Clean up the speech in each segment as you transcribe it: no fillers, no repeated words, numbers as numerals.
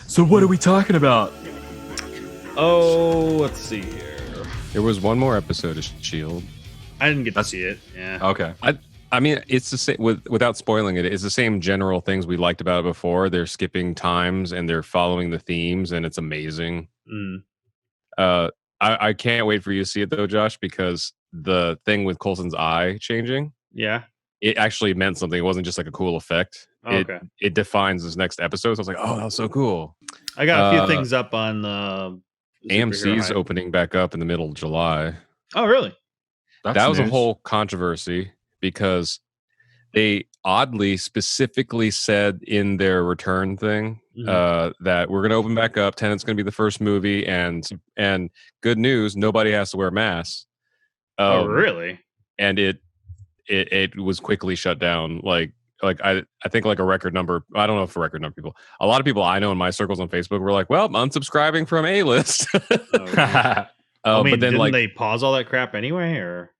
So what are we talking about? Oh, let's see here. There was one more episode of Shield. I didn't get to see it. Yeah. Okay. I mean, it's the same without spoiling it. It's the same general things we liked about it before. They're skipping times and they're following the themes, and it's amazing. Mm. I can't wait for you to see it though, Josh, because the thing with Coulson's eye changing, Yeah. it actually meant something. It wasn't just like a cool effect. Okay. It defines this next episode. So I was like, oh, that was so cool. I got a few things up on the AMC's opening back up in the middle of July. Oh, really? That was a whole controversy because they oddly specifically said in their return thing that we're going to open back up. Tenet's going to be the first movie, and good news, nobody has to wear masks. Oh, really? And it was quickly shut down. Like I think like a record number. I don't know if a record number of people. A lot of people I know in my circles on Facebook were like, "Well, I'm unsubscribing from A-list." I mean, but then didn't they pause all that crap anyway, or?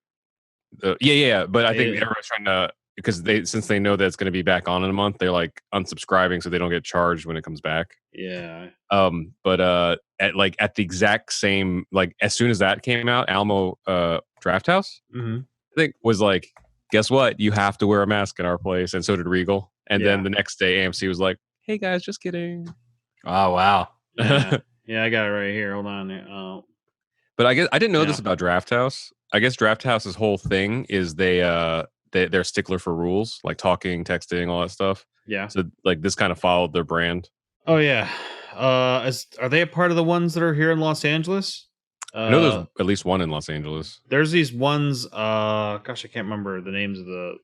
Yeah. But I think everyone's trying to, because since they know that it's going to be back on in a month, they're like unsubscribing so they don't get charged when it comes back. Yeah. But at the exact same, like as soon as that came out, Alamo Drafthouse, I think was like, guess what? You have to wear a mask in our place, and so did Regal. And then the next day, AMC was like, "Hey guys, just kidding." Oh wow. Yeah, I got it right here. Hold on. But I guess I didn't know this about Drafthouse. I guess Drafthouse's whole thing is they're stickler for rules, like talking, texting, all that stuff. Yeah. So like this kind of followed their brand. Oh yeah. Are they a part of the ones that are here in Los Angeles? I know there's at least one in Los Angeles. There's these ones. Gosh, I can't remember the names of the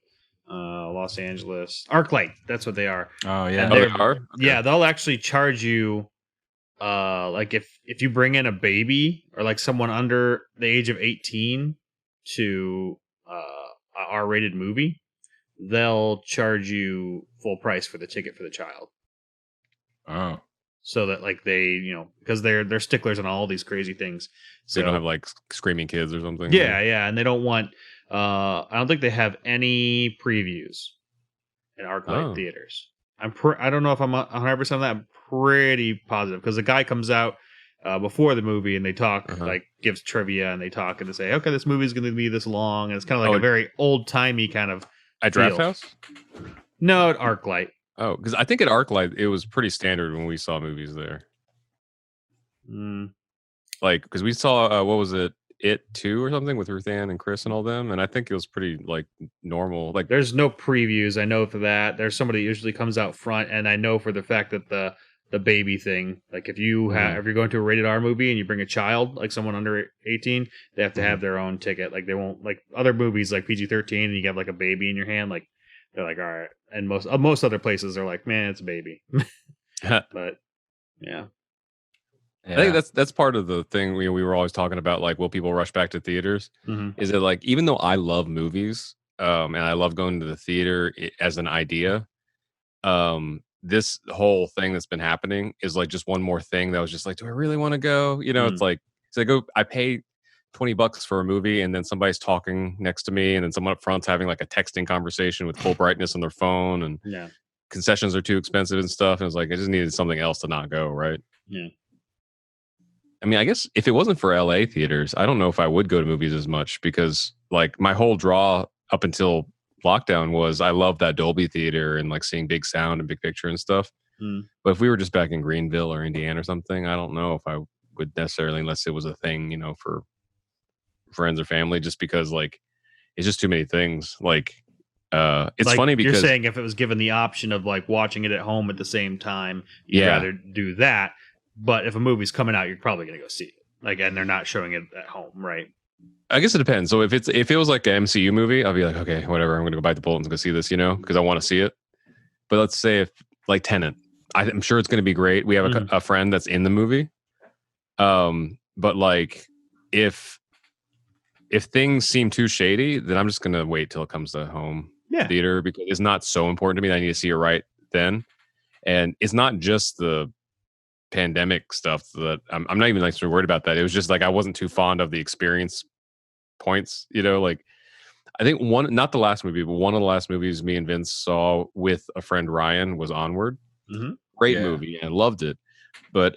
Los Angeles ArcLight. That's what they are. Oh yeah. They are. Okay. Yeah, they'll actually charge you. Like if you bring in a baby or like someone under the age of 18 to a R-rated movie, they'll charge you full price for the ticket for the child. Oh. So that like they, because they're sticklers on all these crazy things. So they don't have like screaming kids or something. Yeah, and they don't want. I don't think they have any previews in ArcLight theaters. I don't know if I'm 100% on that. I'm pretty positive because the guy comes out before the movie and they talk, like gives trivia and they talk and they say, okay, this movie's going to be this long, and it's kind of like a very old timey kind of. At Drafthouse? No, at ArcLight. Oh, because I think at ArcLight it was pretty standard when we saw movies there. Like, because we saw what was it, It 2 or something with Ruth Ann and Chris and all them, and I think it was pretty like normal. Like, there's no previews. I know for that. There's somebody usually comes out front, and I know for the fact that the baby thing, like if you're going to a rated R movie and you bring a child, like someone under 18, they have to have their own ticket. Like they won't, like other movies like PG-13 and you have like a baby in your hand, like they're like, all right. And most other places are like, man, it's a baby. But yeah. I think that's part of the thing we were always talking about, like, will people rush back to theaters? Is it like, even though I love movies and I love going to the theater as an idea, this whole thing that's been happening is like just one more thing that was just like, do I really want to go? It's like, I pay $20 for a movie and then somebody's talking next to me and then someone up front's having like a texting conversation with full brightness on their phone, and concessions are too expensive and stuff. And it's like, I just needed something else to not go. Right. Yeah. I mean, I guess if it wasn't for LA theaters, I don't know if I would go to movies as much, because like my whole draw up until lockdown was I love that Dolby theater and like seeing big sound and big picture and stuff. But if we were just back in Greenville or Indiana or something, I don't know if I would necessarily, unless it was a thing, for friends or family, just because like it's just too many things. Like it's like, funny because you're saying if it was given the option of like watching it at home at the same time, you'd rather do that. But if a movie's coming out, you're probably gonna go see it. Like, and they're not showing it at home, right? I guess it depends. So if it was like an MCU movie, I'll be like, okay, whatever, I'm gonna go bite the bullet and go see this, because I want to see it. But let's say if like Tenet, I'm sure it's gonna be great. We have a friend that's in the movie. But like if things seem too shady, then I'm just gonna wait till it comes to home theater, because it's not so important to me that I need to see it right then. And it's not just the pandemic stuff that I'm not even like so worried about that. It was just like I wasn't too fond of the experience points, like I think not the last movie, but one of the last movies me and Vince saw with a friend Ryan was Onward. Great movie and loved it. But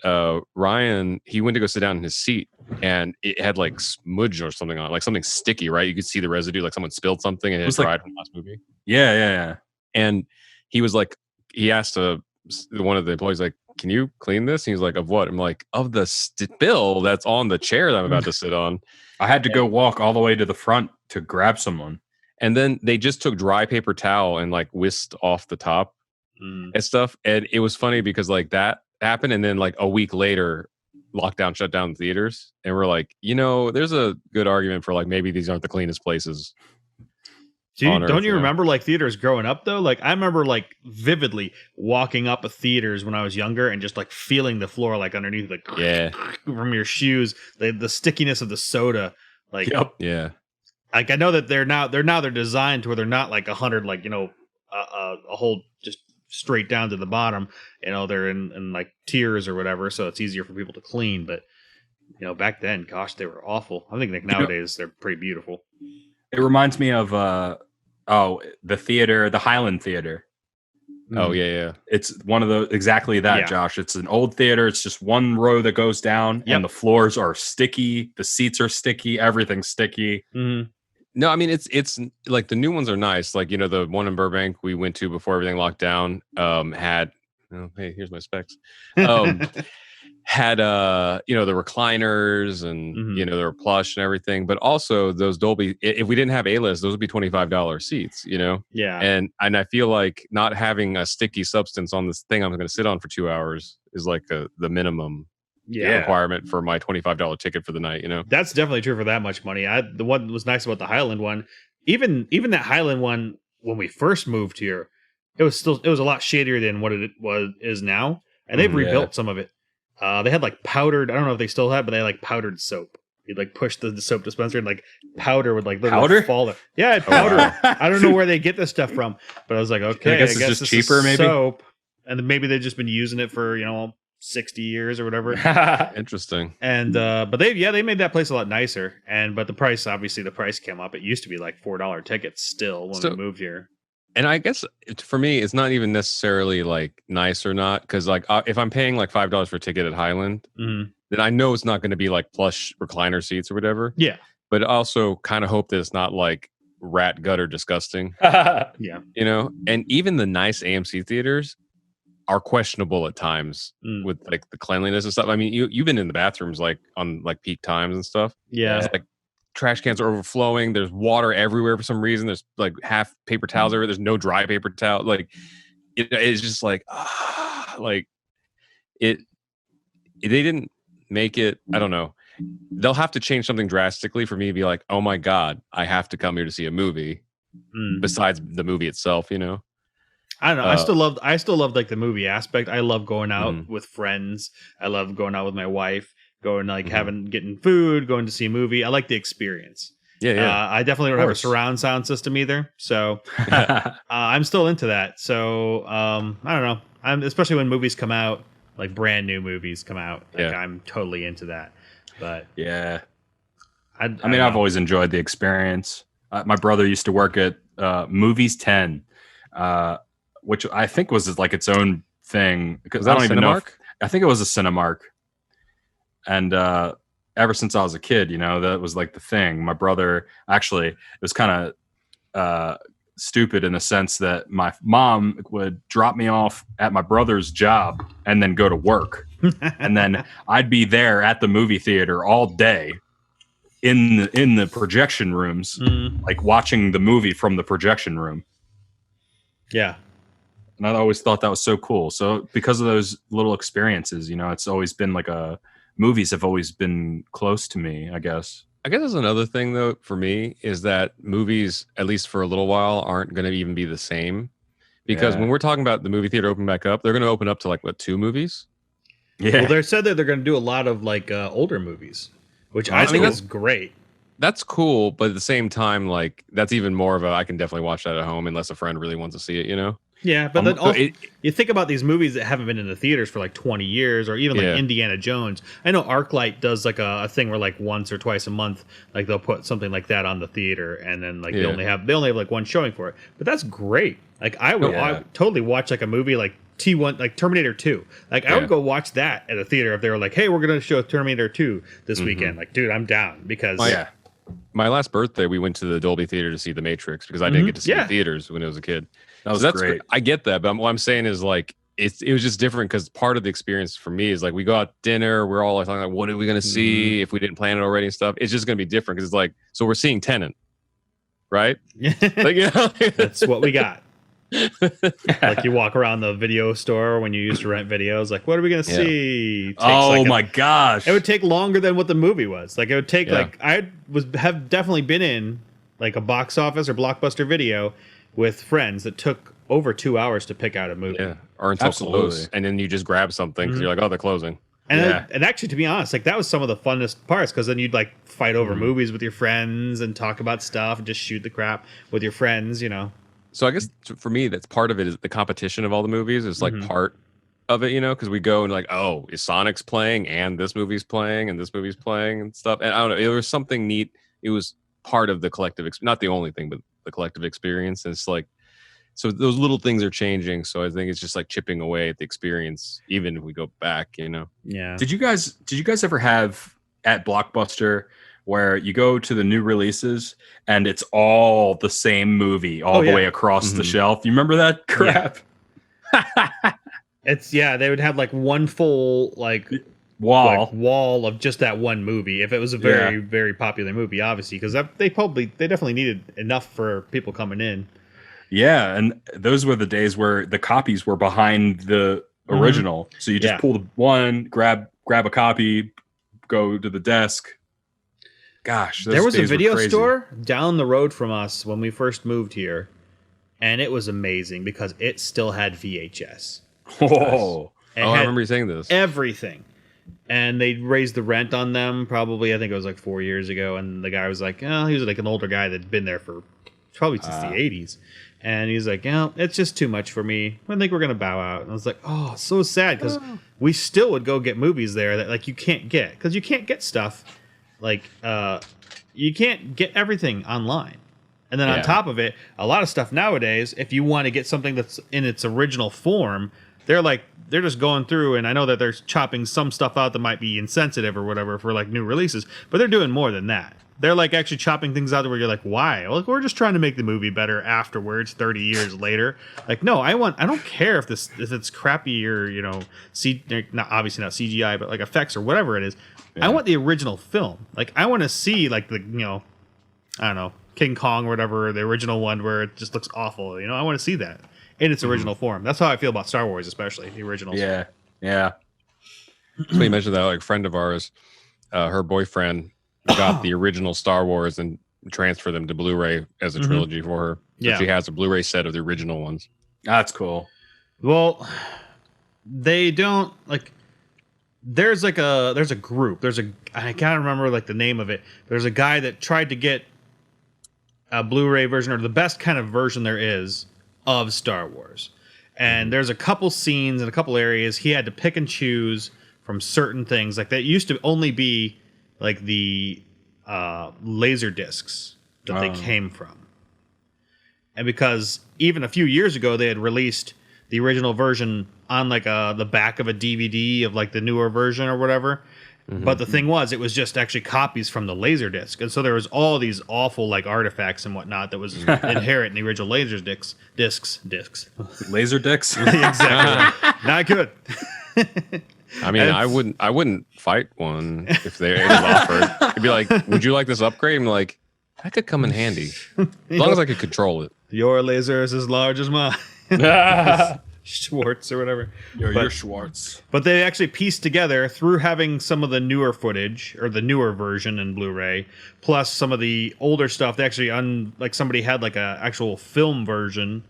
Ryan, he went to go sit down in his seat, and it had like smudge or something on it, like something sticky, right? You could see the residue, like someone spilled something and it had dried from last movie. Yeah. And he was like, he asked one of the employees, like, "Can you clean this?" And he's like, "Of what?" I'm like, "Of the spill that's on the chair that I'm about to sit on." I had to go walk all the way to the front to grab someone. And then they just took dry paper towel and like whisked off the top and stuff. And it was funny because like that happened. And then like a week later, lockdown shut down the theaters. And we're like, there's a good argument for like maybe these aren't the cleanest places. Don't you remember like theaters growing up though? Like I remember like vividly walking up at theaters when I was younger and just like feeling the floor like underneath, like from your shoes, the stickiness of the soda. Like, yeah. Like I know that they're designed to where they're not like 100, like a whole just straight down to the bottom. They're in like tiers or whatever, so it's easier for people to clean. But back then, gosh, they were awful. I think like nowadays they're pretty beautiful. It reminds me of the theater, the Highland Theater. Oh yeah. It's one of those exactly that, Josh. It's an old theater. It's just one row that goes down, and the floors are sticky. The seats are sticky. Everything's sticky. Mm-hmm. No, I mean it's like the new ones are nice. Like the one in Burbank we went to before everything locked down had. Oh, hey, here's my specs. Had the recliners and they were plush and everything, but also those Dolby. If we didn't have A-list, those would be $25 seats. And I feel like not having a sticky substance on this thing I'm going to sit on for 2 hours is like the minimum requirement for my $25 ticket for the night. That's definitely true for that much money. The one that was nice about the Highland one, even that Highland one when we first moved here, it was a lot shadier than what it is now, and they've rebuilt some of it. They had like powdered. I don't know if they still have, but they had like powdered soap. You'd like push the soap dispenser and like powder would like literally fall there. Yeah, powder. Wow. I don't know where they get this stuff from, but I was like, okay, I guess it's just cheaper, maybe soap, and then maybe they've just been using it for 60 years or whatever. Interesting. And but they made that place a lot nicer. But the price came up. It used to be like $4 tickets still when we moved here. And I guess for me, it's not even necessarily like nice or not, because like if I'm paying like $5 for a ticket at Highland, then I know it's not going to be like plush recliner seats or whatever. Yeah, but also kind of hope that it's not like rat gutter disgusting. Yeah, and even the nice AMC theaters are questionable at times with like the cleanliness and stuff. I mean, you've been in the bathrooms like on like peak times and stuff. Yeah, it's like trash cans are overflowing. There's water everywhere for some reason. There's like half paper towels everywhere. There's no dry paper towel. Like it's just like like it. They didn't make it. I don't know. They'll have to change something drastically for me to be like, oh my god, I have to come here to see a movie. Besides the movie itself, I don't know. I still love like the movie aspect. I love going out with friends. I love going out with my wife. Going like getting food, going to see a movie. I like the experience. Yeah. I definitely don't have a surround sound system either, so I'm still into that. So I don't know. Especially when movies come out, like brand new movies come out. Like, I'm totally into that. But yeah, I mean, I've always enjoyed the experience. My brother used to work at Movies 10, which I think was like its own thing because I don't even know. I think it was a Cinemark. And ever since I was a kid, that was like the thing. My brother, actually, it was kind of stupid in the sense that my mom would drop me off at my brother's job and then go to work. And then I'd be there at the movie theater all day in the projection rooms, like watching the movie from the projection room. Yeah. And I always thought that was so cool. So because of those little experiences, it's always been like movies have always been close to me, I guess. I guess there's another thing though for me is that movies, at least for a little while, aren't going to even be the same. Because when we're talking about the movie theater opening back up, they're going to open up to like 2 movies. Yeah. Well, they said that they're going to do a lot of like older movies, which I think is great. That's cool, but at the same time, like that's even more of I can definitely watch that at home unless a friend really wants to see it, Yeah, but then also, you think about these movies that haven't been in the theaters for like 20 years, or even like Indiana Jones. I know ArcLight does like a thing where like once or twice a month, like they'll put something like that on the theater, and then like they only have like one showing for it. But that's great. Like I would totally watch like a movie like T1, like Terminator 2. Like I would go watch that at a theater if they were like, hey, we're going to show Terminator 2 this weekend. Like, dude, I'm down because my last birthday, we went to the Dolby Theater to see The Matrix because I didn't get to see the theaters when I was a kid. That's great. I get that, but what I'm saying is like it was just different because part of the experience for me is like we go out to dinner, we're all like talking like, what are we going to see if we didn't plan it already and stuff. It's just going to be different because it's like, so we're seeing Tenet, right? Like, you know, that's what we got. Like you walk around the video store when you used to rent videos, like what are we gonna see? My gosh, it would take longer than what the movie was. Like it would take like have definitely been in like a box office or Blockbuster Video with friends that took over 2 hours to pick out a movie. Yeah, or until close, and then you just grab something because you're like, oh, they're closing. And and actually, to be honest, like that was some of the funnest parts because then you'd like fight over movies with your friends and talk about stuff and just shoot the crap with your friends, you know. So I guess for me, that's part of it is the competition of all the movies is like part of it, you know, because we go and like, oh, is Sonic's playing and this movie's playing and this movie's playing and stuff. And I don't know, it was something neat. It was part of the collective, not the only thing, but the collective experience. And it's like, so those little things are changing. So I think it's just like chipping away at the experience, even if we go back, you know. Yeah. Did you guys ever have at Blockbuster where you go to the new releases and it's all the same movie all the way across the shelf? You remember that crap? Yeah. They would have like one full wall of just that one movie if it was a very very popular movie, obviously, because they definitely needed enough for people coming in. Yeah, and those were the days where the copies were behind the original. So you just pull the one, grab a copy, go to the desk. Gosh, there was a video store down the road from us when we first moved here, and it was amazing because it still had VHS. Oh, I remember you saying this. Everything. And they raised the rent on them probably, I think it was like 4 years ago, and the guy was like, oh, he was like an older guy that'd been there for probably since the 80s. And he's like, it's just too much for me. I think we're going to bow out. And I was like, oh, so sad because we still would go get movies there that like you can't get because you can't get stuff. Like, you can't get everything online. And then on top of it, a lot of stuff nowadays, if you want to get something that's in its original form, they're just going through, and I know that they're chopping some stuff out that might be insensitive or whatever for like new releases, but they're doing more than that. They're like actually chopping things out where you're like, why? Well, we're just trying to make the movie better afterwards, 30 years later. Like, no, I don't care if it's crappy or, you know, obviously not CGI, but like effects or whatever it is. Yeah. I want the original film. Like, I want to see like the, you know, I don't know, King Kong or whatever, the original one where it just looks awful. You know, I want to see that in its original form. That's how I feel about Star Wars, especially the originals. Yeah, yeah. So you mentioned that, like, a friend of ours, her boyfriend got the original Star Wars and transferred them to Blu-ray as a trilogy for her. So she has a Blu-ray set of the original ones. That's cool. Well, they don't like. There's a group. I can't remember like the name of it. There's a guy that tried to get a Blu-ray version or the best kind of version there is of Star Wars. And there's a couple scenes and a couple areas he had to pick and choose from certain things. Like that used to only be like the laser discs that they came from. And because even a few years ago they had released the original version on like the back of a DVD of like the newer version or whatever. But the thing was, it was just actually copies from the Laserdisc. And so there was all these awful like artifacts and whatnot that was inherent in the original Laserdiscs. Laser dicks? Exactly. Not good. I mean, I wouldn't fight one if it was offered. It'd be like, would you like this upgrade? I'm like, that could come in handy. As long as I could control it. Your laser is as large as mine. Schwartz or whatever. You're Schwartz. But they actually pieced together through having some of the newer footage or the newer version in Blu-ray, plus some of the older stuff. They actually like somebody had like a actual film version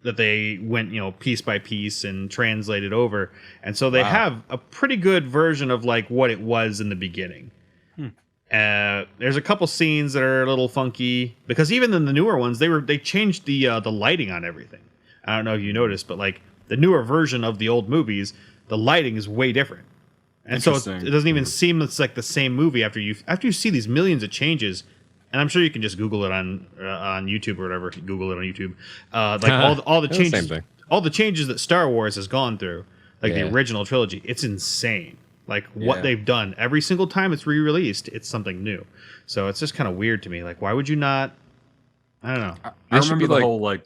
that they went, you know, piece by piece and translated over. And so they have a pretty good version of like what it was in the beginning. There's a couple scenes that are a little funky because even in the newer ones, they changed the lighting on everything. I don't know if you noticed, but like the newer version of the old movies, the lighting is way different. And so it doesn't even seem it's like the same movie after you see these millions of changes. And I'm sure you can just Google it on YouTube or whatever. Google it on YouTube. Like all the changes, all the changes that Star Wars has gone through, like the original trilogy, it's insane. Like what they've done every single time it's re-released, it's something new. So it's just kind of weird to me. Like, why would you not? I don't know. I remember the whole like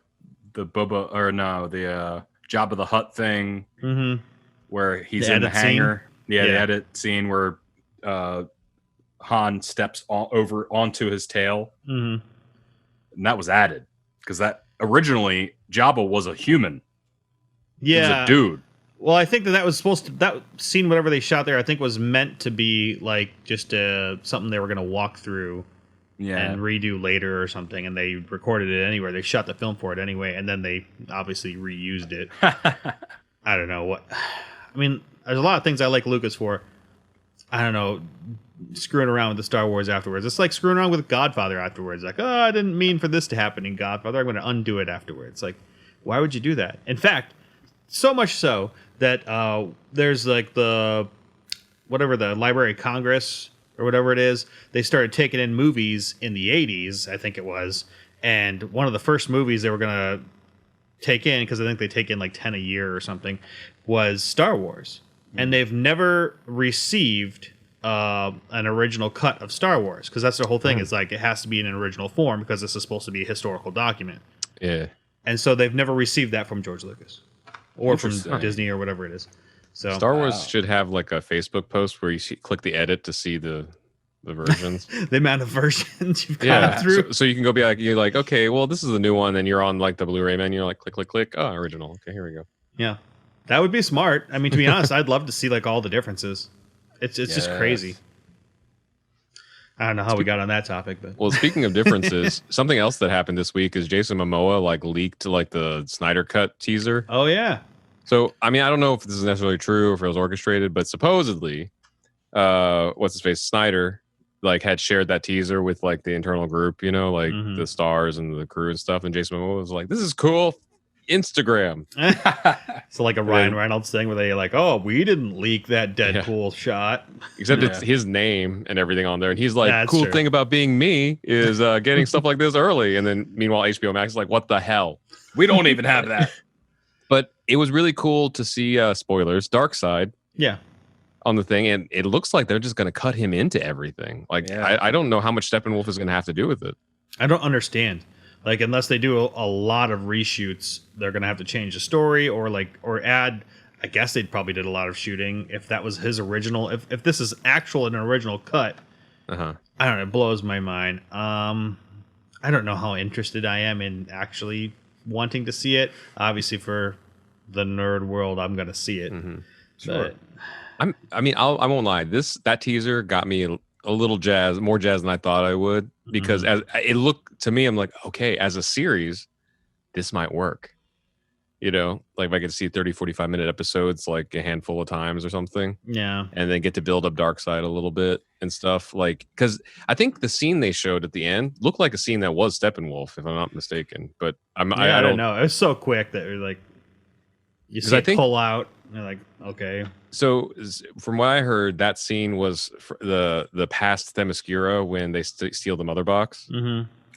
the Jabba the Hutt thing, where he's in the hangar. Yeah, the edit scene where Han steps over onto his tail, and that was added because that originally Jabba was a human. Yeah, he was a dude. Well, I think that was supposed to, that scene, whatever they shot there, I think was meant to be like just something they were going to walk through and redo later or something. And they recorded it anyway. They shot the film for it anyway. And then they obviously reused it. I don't know what. I mean, there's a lot of things I like Lucas for. I don't know, screwing around with the Star Wars afterwards. It's like screwing around with Godfather afterwards. Like, oh, I didn't mean for this to happen in Godfather. I'm going to undo it afterwards. Like, why would you do that? In fact, so much so that there's like the Library of Congress or whatever it is, they started taking in movies in the 80s, I think it was, and one of the first movies they were going to take in, because I think they take in like 10 a year or something, was Star Wars. And they've never received an original cut of Star Wars, because that's the whole thing. It's like it has to be in an original form because this is supposed to be a historical document. Yeah. And so they've never received that from George Lucas. Or from Disney or whatever it is. So Star Wars should have like a Facebook post where you click the edit to see the versions. The amount of versions you've gone through. So you can go be like, you're like, okay, well, this is the new one. Then you're on like the Blu-ray menu. You're like, click, click, click. Oh, original. Okay, here we go. Yeah, that would be smart. I mean, to be honest, I'd love to see like all the differences. It's just crazy. I don't know how we got on that topic, but well, speaking of differences, something else that happened this week is Jason Momoa like leaked like the Snyder Cut teaser. Oh yeah. So I mean, I don't know if this is necessarily true or if it was orchestrated, but supposedly, what's his face, Snyder, like had shared that teaser with like the internal group, you know, like the stars and the crew and stuff, and Jason Momoa was like, "This is cool." Instagram. So like a Ryan Reynolds thing where they like, oh, we didn't leak that Deadpool shot. Except it's his name and everything on there. And he's like, cool thing about being me is getting stuff like this early. And then meanwhile, HBO Max is like, what the hell? We don't even have that. But it was really cool to see spoilers, Darkseid. Yeah. On the thing. And it looks like they're just going to cut him into everything. Like, I don't know how much Steppenwolf is going to have to do with it. I don't understand. Like, unless they do a lot of reshoots, they're going to have to change the story or add, I guess they'd probably did a lot of shooting if that was his original, if this is an original cut. I don't know, it blows my mind. I don't know how interested I am in actually wanting to see it. Obviously for the nerd world, I'm going to see it. Sure. But I won't lie. That teaser got me a little more jazz than I thought I would, because as it looked to me, I'm like, okay, as a series, this might work. You know, like if I could see 30, 45-minute episodes like a handful of times or something. Yeah. And then get to build up Darkseid a little bit and stuff. Like, because I think the scene they showed at the end looked like a scene that was Steppenwolf, if I'm not mistaken. But I don't know. It was so quick that you're like, you see it pull out. And you're like, okay. So from what I heard, that scene was the past Themyscira when they steal the mother box.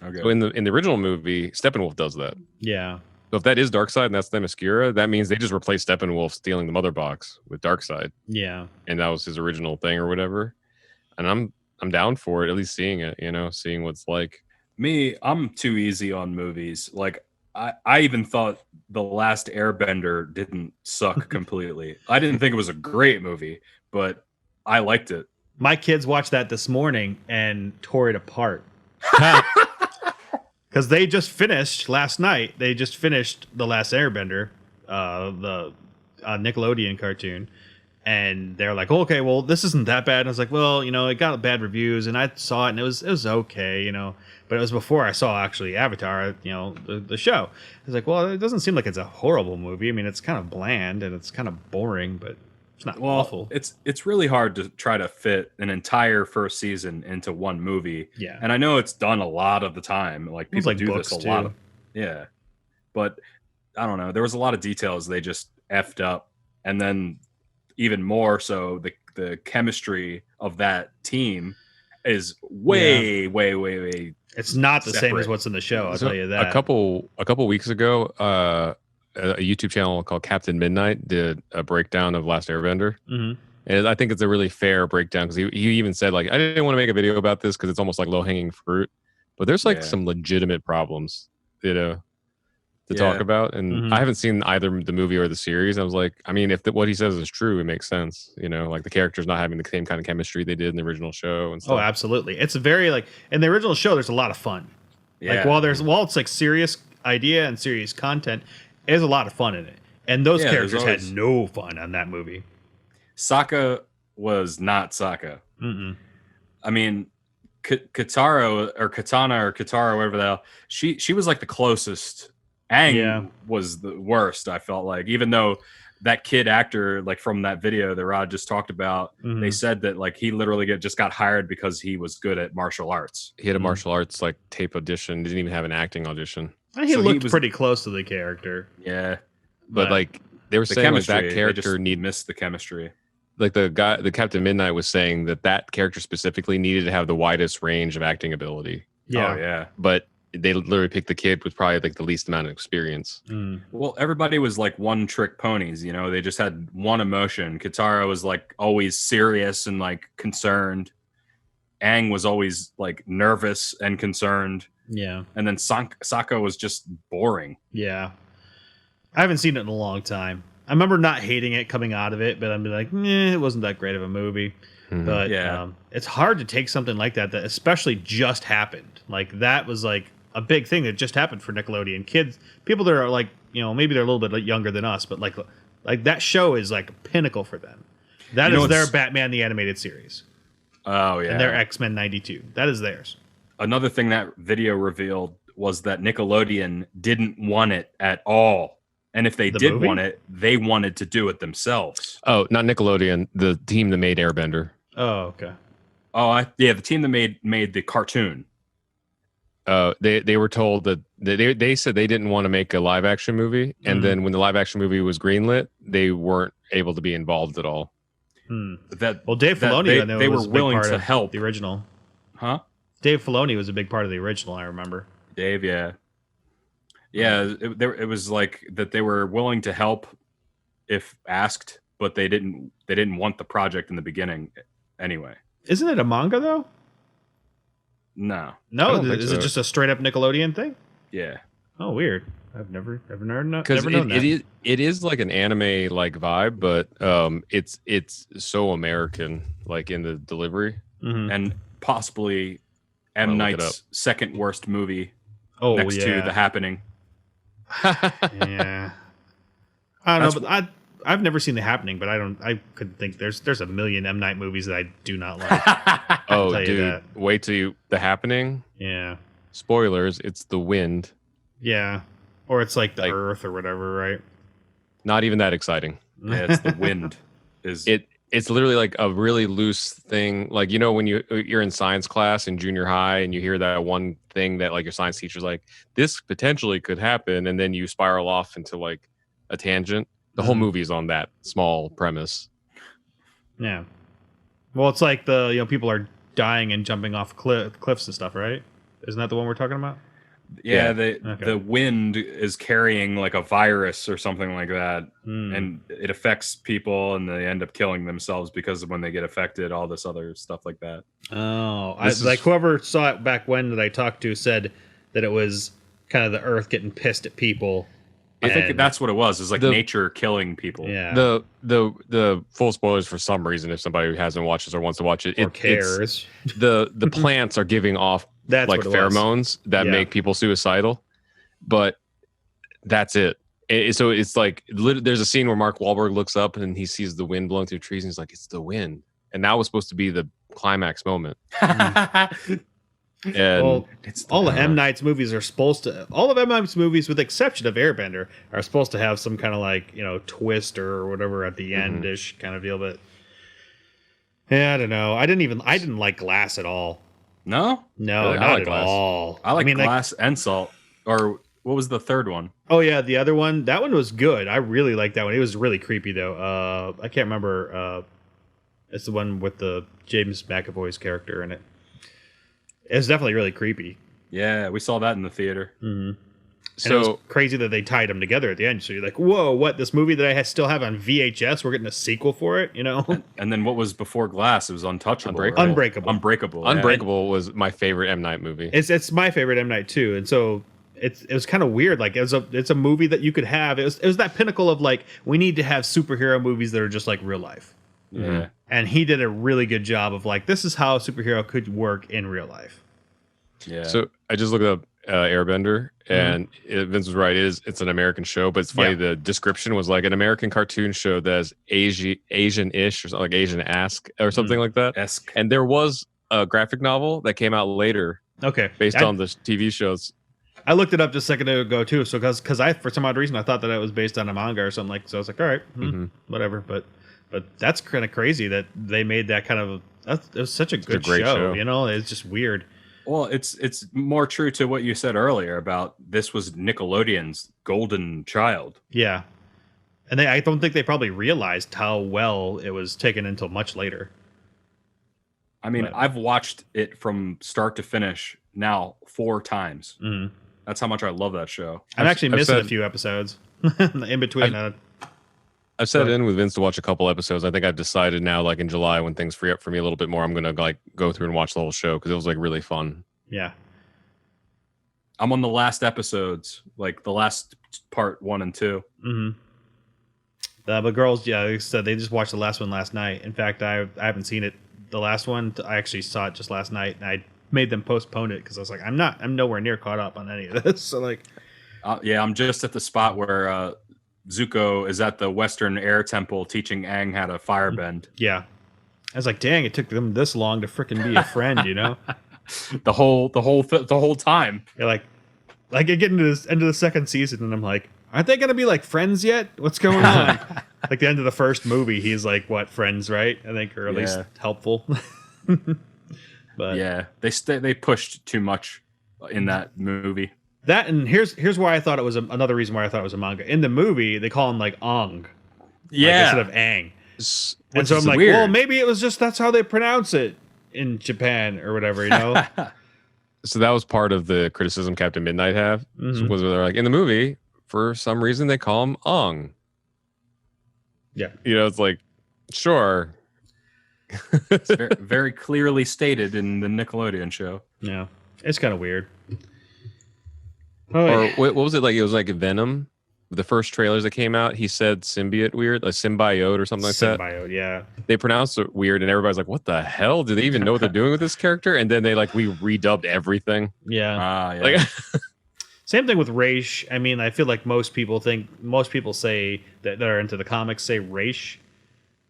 Okay. So in the original movie, Steppenwolf does that. Yeah. So if that is Darkseid and that's Themyscira, that means they just replaced Steppenwolf stealing the mother box with Darkseid. Yeah. And that was his original thing or whatever. And I'm down for it, at least seeing it, you know, seeing what it's like. Me, I'm too easy on movies. Like I even thought The Last Airbender didn't suck completely. I didn't think it was a great movie, but I liked it. My kids watched that this morning and tore it apart. Because they just finished last night. They just finished The Last Airbender, the Nickelodeon cartoon. And they're like, okay, well, this isn't that bad. And I was like, well, you know, it got bad reviews. And I saw it and it was okay, you know. But it was before I saw actually Avatar, you know, the show. I was like, well, it doesn't seem like it's a horrible movie. I mean, it's kind of bland and it's kind of boring, but it's not awful. It's really hard to try to fit an entire first season into one movie. Yeah. And I know it's done a lot of the time. Like people do this a lot of. Yeah. But I don't know. There was a lot of details they just effed up. And then even more so, the chemistry of that team is way it's not the separate. same as what's in the show. I'll tell you that. A couple weeks ago, a YouTube channel called Captain Midnight did a breakdown of Last Airbender. Mm-hmm. And I think it's a really fair breakdown because he even said, like, I didn't want to make a video about this because it's almost like low-hanging fruit. But there's like some legitimate problems, to talk about. And I haven't seen either the movie or the series. I was like, I mean, if what he says is true, it makes sense. Like the characters not having the same kind of chemistry they did in the original show and stuff. Oh, absolutely. It's a very in the original show, there's a lot of fun. Yeah. Like while it's like serious idea and serious content, there's a lot of fun in it. And those characters had no fun on that movie. Sokka was not Sokka. Mm-mm. I mean, Katara, whatever the hell, she was like the closest. Aang was the worst, I felt like, even though that kid actor, like from that video that Rod just talked about, they said that like he literally just got hired because he was good at martial arts. He had a martial arts like tape audition, didn't even have an acting audition. He looked pretty close to the character. Yeah. But like they were saying like, that character missed the chemistry. Like the Captain Midnight was saying that character specifically needed to have the widest range of acting ability. Yeah. Oh, yeah. But they literally picked the kid with probably like the least amount of experience. Well, everybody was like one trick ponies, they just had one emotion. Katara was like always serious and like concerned. Aang was always like nervous and concerned. Yeah. And then Sokka was just boring. Yeah. I haven't seen it in a long time. I remember not hating it coming out of it, but I'm like, it wasn't that great of a movie. But it's hard to take something like that especially just happened. Like that was like a big thing that just happened for Nickelodeon. Kids, people that are like, maybe they're a little bit younger than us, but like that show is like a pinnacle for them. That is their Batman the Animated Series. Oh, yeah. And their X-Men 92. That is theirs. Another thing that video revealed was that Nickelodeon didn't want it at all. And if they did want it, they wanted to do it themselves. Oh, not Nickelodeon. The team that made Airbender. Oh, okay. Oh, the team that made the cartoon. They were told that they said they didn't want to make a live action movie, and then when the live action movie was greenlit, they weren't able to be involved at all. Dave Filoni, they were willing to help the original. Huh? Dave Filoni was a big part of the original. I remember. Dave, yeah. It was like that they were willing to help if asked, but they didn't want the project in the beginning anyway. Isn't it a manga though? No. Is it just a straight up Nickelodeon thing? Yeah. Oh, weird. I've never known that. It is like an anime like vibe, but it's so American, like in the delivery, and possibly M. Night's second worst movie. Next to The Happening. Yeah, I don't know, but I've never seen The Happening, but I could think there's a million M. Night movies that I do not like. Oh, dude, wait till The Happening. Yeah. Spoilers. It's the wind. Yeah, or it's like the Earth or whatever, right? Not even that exciting. Yeah, it's the wind. It's literally like a really loose thing. Like, when you're in science class in junior high and you hear that one thing that like your science teacher's like, this potentially could happen. And then you spiral off into like a tangent. The whole movie is on that small premise. Yeah. Well, it's like people are dying and jumping off cliffs and stuff, right? Isn't that the one we're talking about? Yeah, the wind is carrying like a virus or something like that, and it affects people, and they end up killing themselves because of when they get affected, all this other stuff like that. Oh, whoever saw it back when that I talked to said that it was kind of the Earth getting pissed at people. I think that's what it was. It's like nature killing people. Yeah. The full spoilers for some reason, if somebody hasn't watched this or wants to watch it, or cares. The plants are giving off like pheromones that make people suicidal, but that's it. So it's like there's a scene where Mark Wahlberg looks up and he sees the wind blowing through trees, and he's like, "It's the wind," and that was supposed to be the climax moment. And all of M. Night's movies are supposed to. All of M. Night's movies, with the exception of Airbender, are supposed to have some kind of like twist or whatever at the end-ish kind of deal. But yeah, I don't know. I didn't like Glass at all. No, not at all. I like Glass and Salt. Or what was the third one? Oh yeah, the other one. That one was good. I really liked that one. It was really creepy though. I can't remember. It's the one with the James McAvoy's character in it. It's definitely really creepy. Yeah, we saw that in the theater. Mm-hmm. And it was crazy that they tied them together at the end. So you're like, whoa, what? This movie that I still have on VHS, we're getting a sequel for it, you know? And then what was before Glass? It was Untouchable. Unbreakable. Unbreakable was my favorite M. Night movie. It's my favorite M. Night too. And so it was kind of weird. Like it's a movie that you could have. It was that pinnacle of like, we need to have superhero movies that are just like real life. Yeah. And he did a really good job of like, this is how a superhero could work in real life. Yeah. So I just looked up Airbender, and Vince was right. It's an American show, but it's funny. Yeah. The description was like an American cartoon show that's Asian-ish or something, like Asian-esque or something like that. Esque. And there was a graphic novel that came out later. Okay. Based on the TV shows. I looked it up just a second ago too. So because I, for some odd reason, I thought that it was based on a manga or something like. So I was like, all right, whatever. But that's kind of crazy that they made that kind of. It was such a good show. You know, it's just weird. Well, it's more true to what you said earlier about this was Nickelodeon's golden child. Yeah. And I don't think they probably realized how well it was taken until much later. I mean, I've watched it from start to finish now 4 times. Mm-hmm. That's how much I love that show. I'm actually missing a few episodes in between. I've set in with Vince to watch a couple episodes. I think I've decided now, like in July, when things free up for me a little bit more, I'm going to like go through and watch the whole show because it was like really fun. Yeah. I'm on the last episodes, like the last part 1 and 2. Mm-hmm. The girls, yeah, like I said, they just watched the last one last night. In fact, I haven't seen it. The last one, I actually saw it just last night, and I made them postpone it because I was like, I'm nowhere near caught up on any of this. So like, yeah, I'm just at the spot where Zuko is at the Western Air Temple teaching Aang how to firebend. Yeah, I was like, dang, it took them this long to freaking be a friend, you know? the whole time. You're like I get into this end of the second season, and I'm like, aren't they gonna be like friends yet? What's going on? Like the end of the first movie, he's like, what, friends, right? I think, or at least helpful. But yeah, they pushed too much in that movie. That, and here's why I thought it was another reason why I thought it was a manga. In the movie, they call him like Ong, instead of Aang. And so I'm like, weird. Well, maybe it was just that's how they pronounce it in Japan or whatever, you know. So that was part of the criticism Captain Midnight have. Mm-hmm. Was they're like, in the movie, for some reason they call him Ong. Yeah, you know, it's like, sure. It's very, very clearly stated in the Nickelodeon show. Yeah, it's kind of weird. Or what was it like? It was like Venom. The first trailers that came out, he said symbiote weird, like symbiote or something like that. Symbiote, yeah. They pronounced it weird, and everybody's like, "What the hell? Do they even know what they're doing with this character?" And then they we redubbed everything. Yeah. Yeah. Like, same thing with Raish. I mean, I feel like most people say that are into the comics say Raish,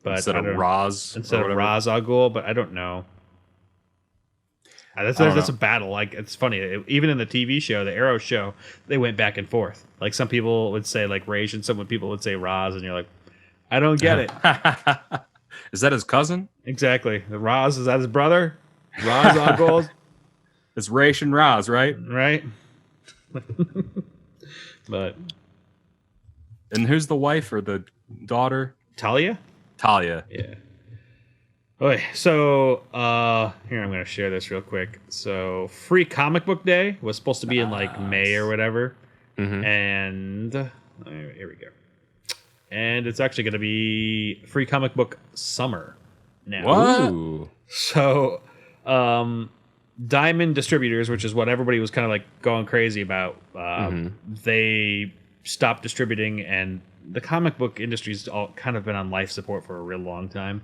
but instead of Raz Al Ghul, but I don't know. That's a battle. Like, it's funny. Even in the TV show, the Arrow show, they went back and forth. Like, some people would say like Raish, and some people would say Raz, and you're like, I don't get it. Is that his cousin? Exactly. Raz, is that his brother? Raz Al Ghul. It's Raish and Raz, right? Right. But. And who's the wife or the daughter? Talia. Yeah. Okay, so here, I'm going to share this real quick. So Free Comic Book Day was supposed to be in like May or whatever. Mm-hmm. And here we go. And it's actually going to be Free Comic Book Summer now. What? Ooh. So Diamond Distributors, which is what everybody was kind of like going crazy about, they stopped distributing, and the comic book industry's all kind of been on life support for a real long time.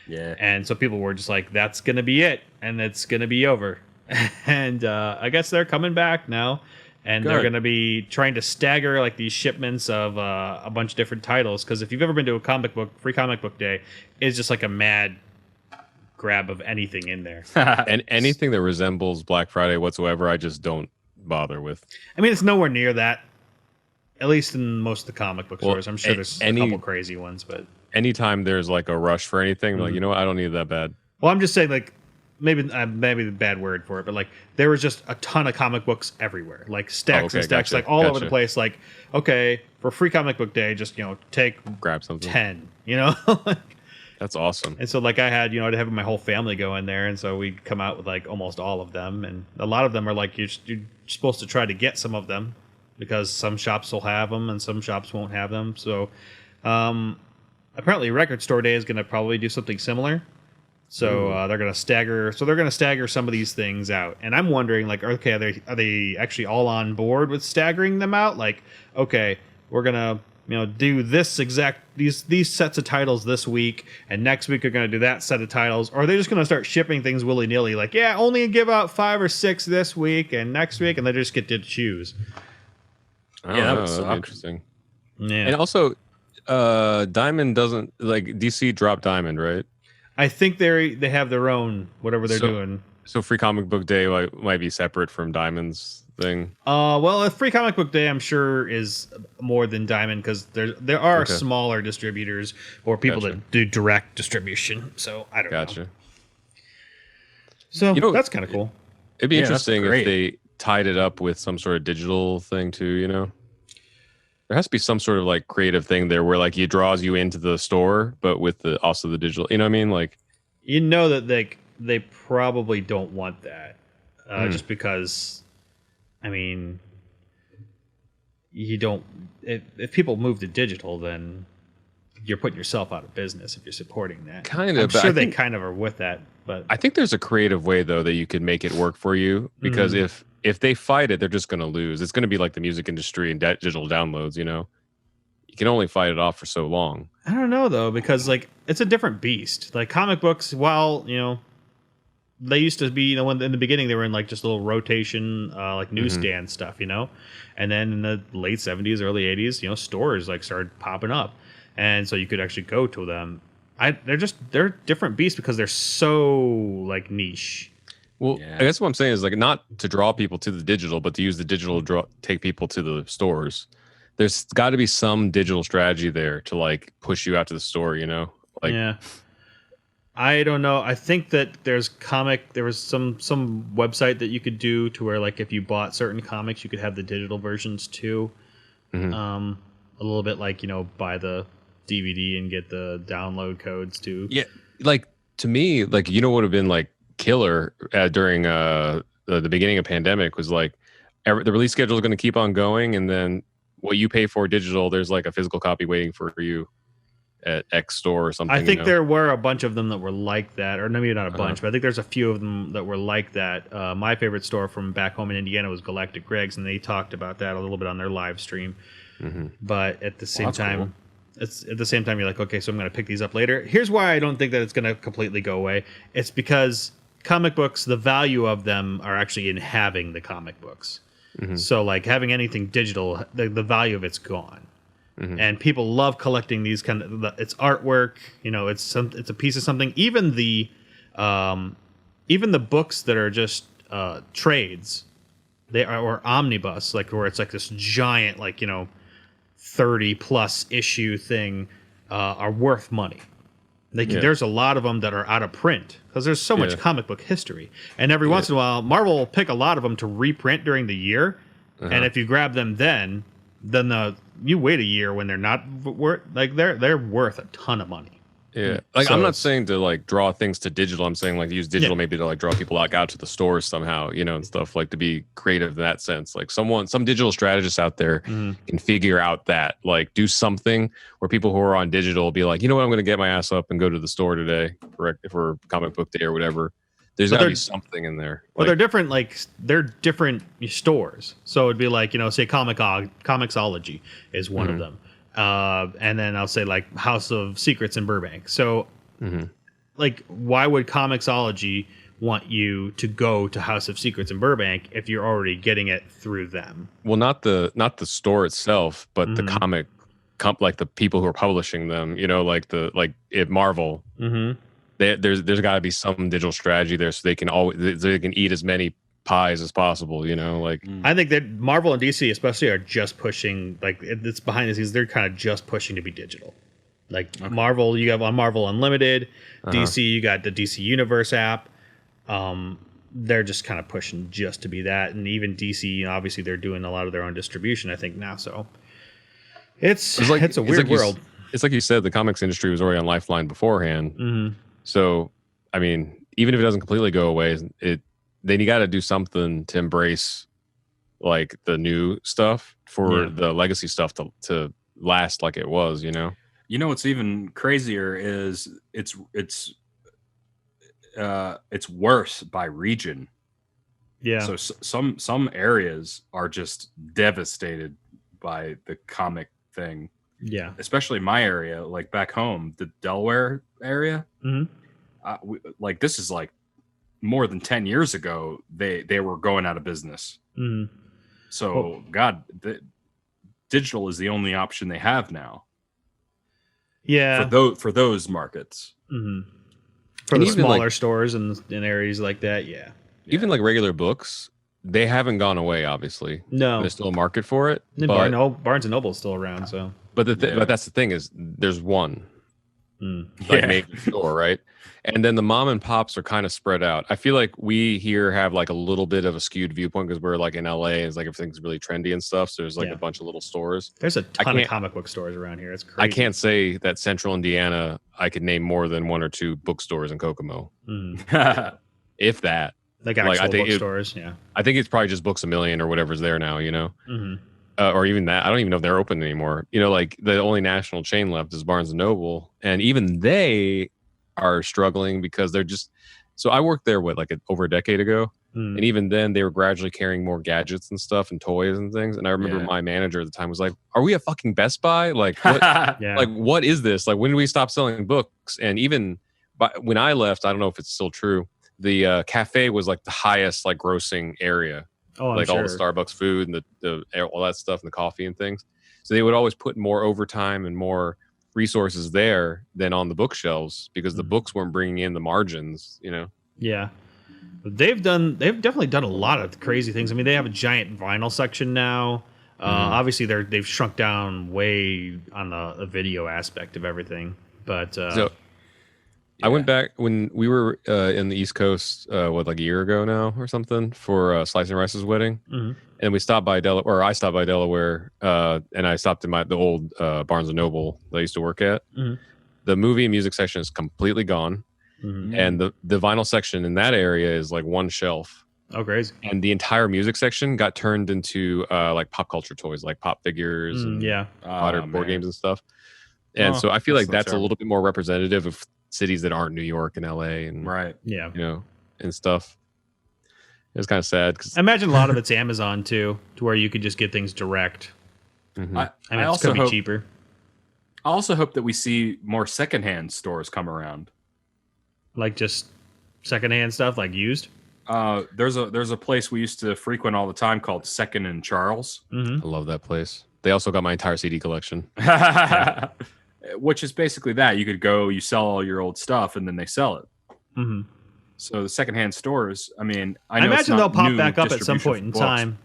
Yeah. And so people were just like, that's going to be it. And it's going to be over. And I guess they're coming back now. And they're going to be trying to stagger like these shipments of a bunch of different titles. Because if you've ever been to a Free Comic Book Day, it's just like a mad grab of anything in there. And anything that resembles Black Friday whatsoever, I just don't bother with. I mean, it's nowhere near that. At least in most of the comic book stores. I'm sure there's a couple crazy ones, but... Anytime there's like a rush for anything, like, you know what, I don't need it that bad. Well, I'm just saying, like, maybe the bad word for it, but like there was just a ton of comic books everywhere, like stacks and stacks, like all over the place. Like, okay, for Free Comic Book Day, just grab something, 10, That's awesome. And so like I'd have my whole family go in there, and so we'd come out with like almost all of them, and a lot of them are like you're supposed to try to get some of them, because some shops will have them and some shops won't have them. So apparently Record Store Day is going to probably do something similar. So they're going to stagger. So they're going to stagger some of these things out, and I'm wondering, like, okay, are they actually all on board with staggering them out? Like, okay, we're gonna do this exact these sets of titles this week, and next week we're going to do that set of titles, or are they just going to start shipping things willy nilly? Like, yeah, only give out 5 or 6 this week and next week, and they just get to choose. That would suck. Interesting. Yeah, and also, Diamond doesn't like DC dropped Diamond, right? I think they have their own whatever they're doing. So Free Comic Book Day might be separate from Diamond's thing. Well, a Free Comic Book Day, I'm sure, is more than Diamond, because there are smaller distributors or people that do direct distribution. So I don't know. So that's kind of cool. It'd be interesting if they tied it up with some sort of digital thing too. There has to be some sort of like creative thing there where like it draws you into the store, but with also the digital. You know what I mean? Like, that they probably don't want that, just because. I mean, you don't. If people move to digital, then you're putting yourself out of business if you're supporting that. Kind of. I'm sure they kind of are with that, but I think there's a creative way though that you could make it work for you, because if they fight it, they're just going to lose. It's going to be like the music industry and digital downloads. You can only fight it off for so long. I don't know though, because like it's a different beast. Like comic books, while they used to be, when in the beginning they were in like just little rotation, like newsstand stuff, and then in the late 70s, early 80s, stores like started popping up, and so you could actually go to them. They're different beasts because they're so like niche. Well, I guess what I'm saying is like not to draw people to the digital, but to use the digital to take people to the stores. There's got to be some digital strategy there to like push you out to the store, Like, yeah. I don't know. I think that there was some website that you could do to where like if you bought certain comics, you could have the digital versions too. A little bit like buy the DVD and get the download codes too. Yeah, like to me, like what would have been like killer during the beginning of pandemic was like the release schedule is going to keep on going, and then what you pay for digital, there's like a physical copy waiting for you at X store or something. I think there were a bunch of them that were like that, or maybe not a bunch, but I think there's a few of them that were like that. My favorite store from back home in Indiana was Galactic Greg's, and they talked about that a little bit on their live stream. But at the same time, you're like, okay, so I'm going to pick these up later. Here's why I don't think that it's going to completely go away. It's because comic books, the value of them are actually in having the comic books. So like having anything digital, the value of it's gone. And people love collecting these kind of. It's artwork, it's a piece of something. Even the books that are just trades, they are or omnibus, like where it's like this giant, like 30+ issue thing, are worth money. There's a lot of them that are out of print because there's so much comic book history, and every once in a while, Marvel will pick a lot of them to reprint during the year, and if you grab them then you wait a year when they're not worth, like they're worth a ton of money. Yeah, like I'm not saying to like draw things to digital. I'm saying like use digital maybe to like draw people like out to the stores somehow, and stuff, like to be creative in that sense. Like some digital strategist out there can figure out that, like do something where people who are on digital will be like, I'm going to get my ass up and go to the store today for comic book day or whatever. There's got to be something in there. Well, they're different. Like they're different stores. So it'd be like say Comixology is one of them, and then I'll say like House of Secrets in Burbank. So, like, why would Comixology want you to go to House of Secrets in Burbank if you're already getting it through them? Well, not the store itself, but the comic, like the people who are publishing them. If Marvel. There's got to be some digital strategy there, so they can eat as many pies as possible. I think that Marvel and DC especially are just pushing, like it's behind the scenes. They're kind of just pushing to be digital. Like Marvel, you have on Marvel Unlimited. DC, you got the DC Universe app. They're just kind of pushing just to be that, and even DC, obviously, they're doing a lot of their own distribution, I think now. So it's a weird world. It's like you said, the comics industry was already on Lifeline beforehand. So, I mean, even if it doesn't completely go away, then you got to do something to embrace like the new stuff for the legacy stuff to last like it was, you know. You know what's even crazier is it's worse by region. Yeah. So some areas are just devastated by the comic thing. Yeah. Especially my area, like back home, the Delaware area. Like this is like more than 10 years ago. They were going out of business. So digital is the only option they have now. Yeah. For those markets. For the smaller stores and in areas like that, yeah. Even like regular books, they haven't gone away. Obviously, no, there's still a market for it. But Barnes and Noble's still around. So, but but that's the thing is, there's one major store, right? And then the mom and pops are kind of spread out. I feel like we here have like a little bit of a skewed viewpoint because we're like in LA. It's like everything's really trendy and stuff. So there's like a bunch of little stores. There's a ton of comic book stores around here. It's crazy. I can't say that Central Indiana, I could name more than 1 or 2 bookstores in Kokomo. If that. Like actual bookstores, yeah. I think it's probably just Books A Million or whatever's there now, you know? Or even that. I don't even know if they're open anymore. You know, like the only national chain left is Barnes and Noble. And even they are struggling because they're just... So I worked there, over a decade ago? And even then, they were gradually carrying more gadgets and stuff and toys and things. And I remember my manager at the time was like, "Are we a fucking Best Buy? Like, what, like, what is this? Like, when did we stop selling books?" And even when I left, I don't know if it's still true, the cafe was like the highest like grossing area. All the Starbucks food and the all that stuff and the coffee and things. So they would always put more overtime and more resources there than on the bookshelves because the books weren't bringing in the margins, you know? Yeah. They've definitely done a lot of crazy things. I mean, they have a giant vinyl section now. Obviously they've shrunk down way on the video aspect of everything, but I went back when we were in the East Coast, like a year ago now or something for Slice and Rice's wedding. And we stopped by Delaware, or I stopped by Delaware, and I stopped in the old Barnes and Noble that I used to work at. The movie and music section is completely gone. And the vinyl section in that area is like one shelf. Oh, crazy. And the entire music section got turned into like pop culture toys, like pop figures and modern board games and stuff. And so I feel like that's a little bit more representative of cities that aren't New York and LA and you know, and stuff. It's kind of sad because I imagine a lot of it's Amazon too, to where you could just get things direct. I mean, it's going to be cheaper. I also hope that we see more secondhand stores come around. Like just secondhand stuff, like used. There's a place we used to frequent all the time called Second and Charles. I love that place. They also got my entire CD collection. Which is basically that. You could go, you sell all your old stuff, and then they sell it. So the secondhand stores, I mean, I imagine they'll pop back up at some point in time.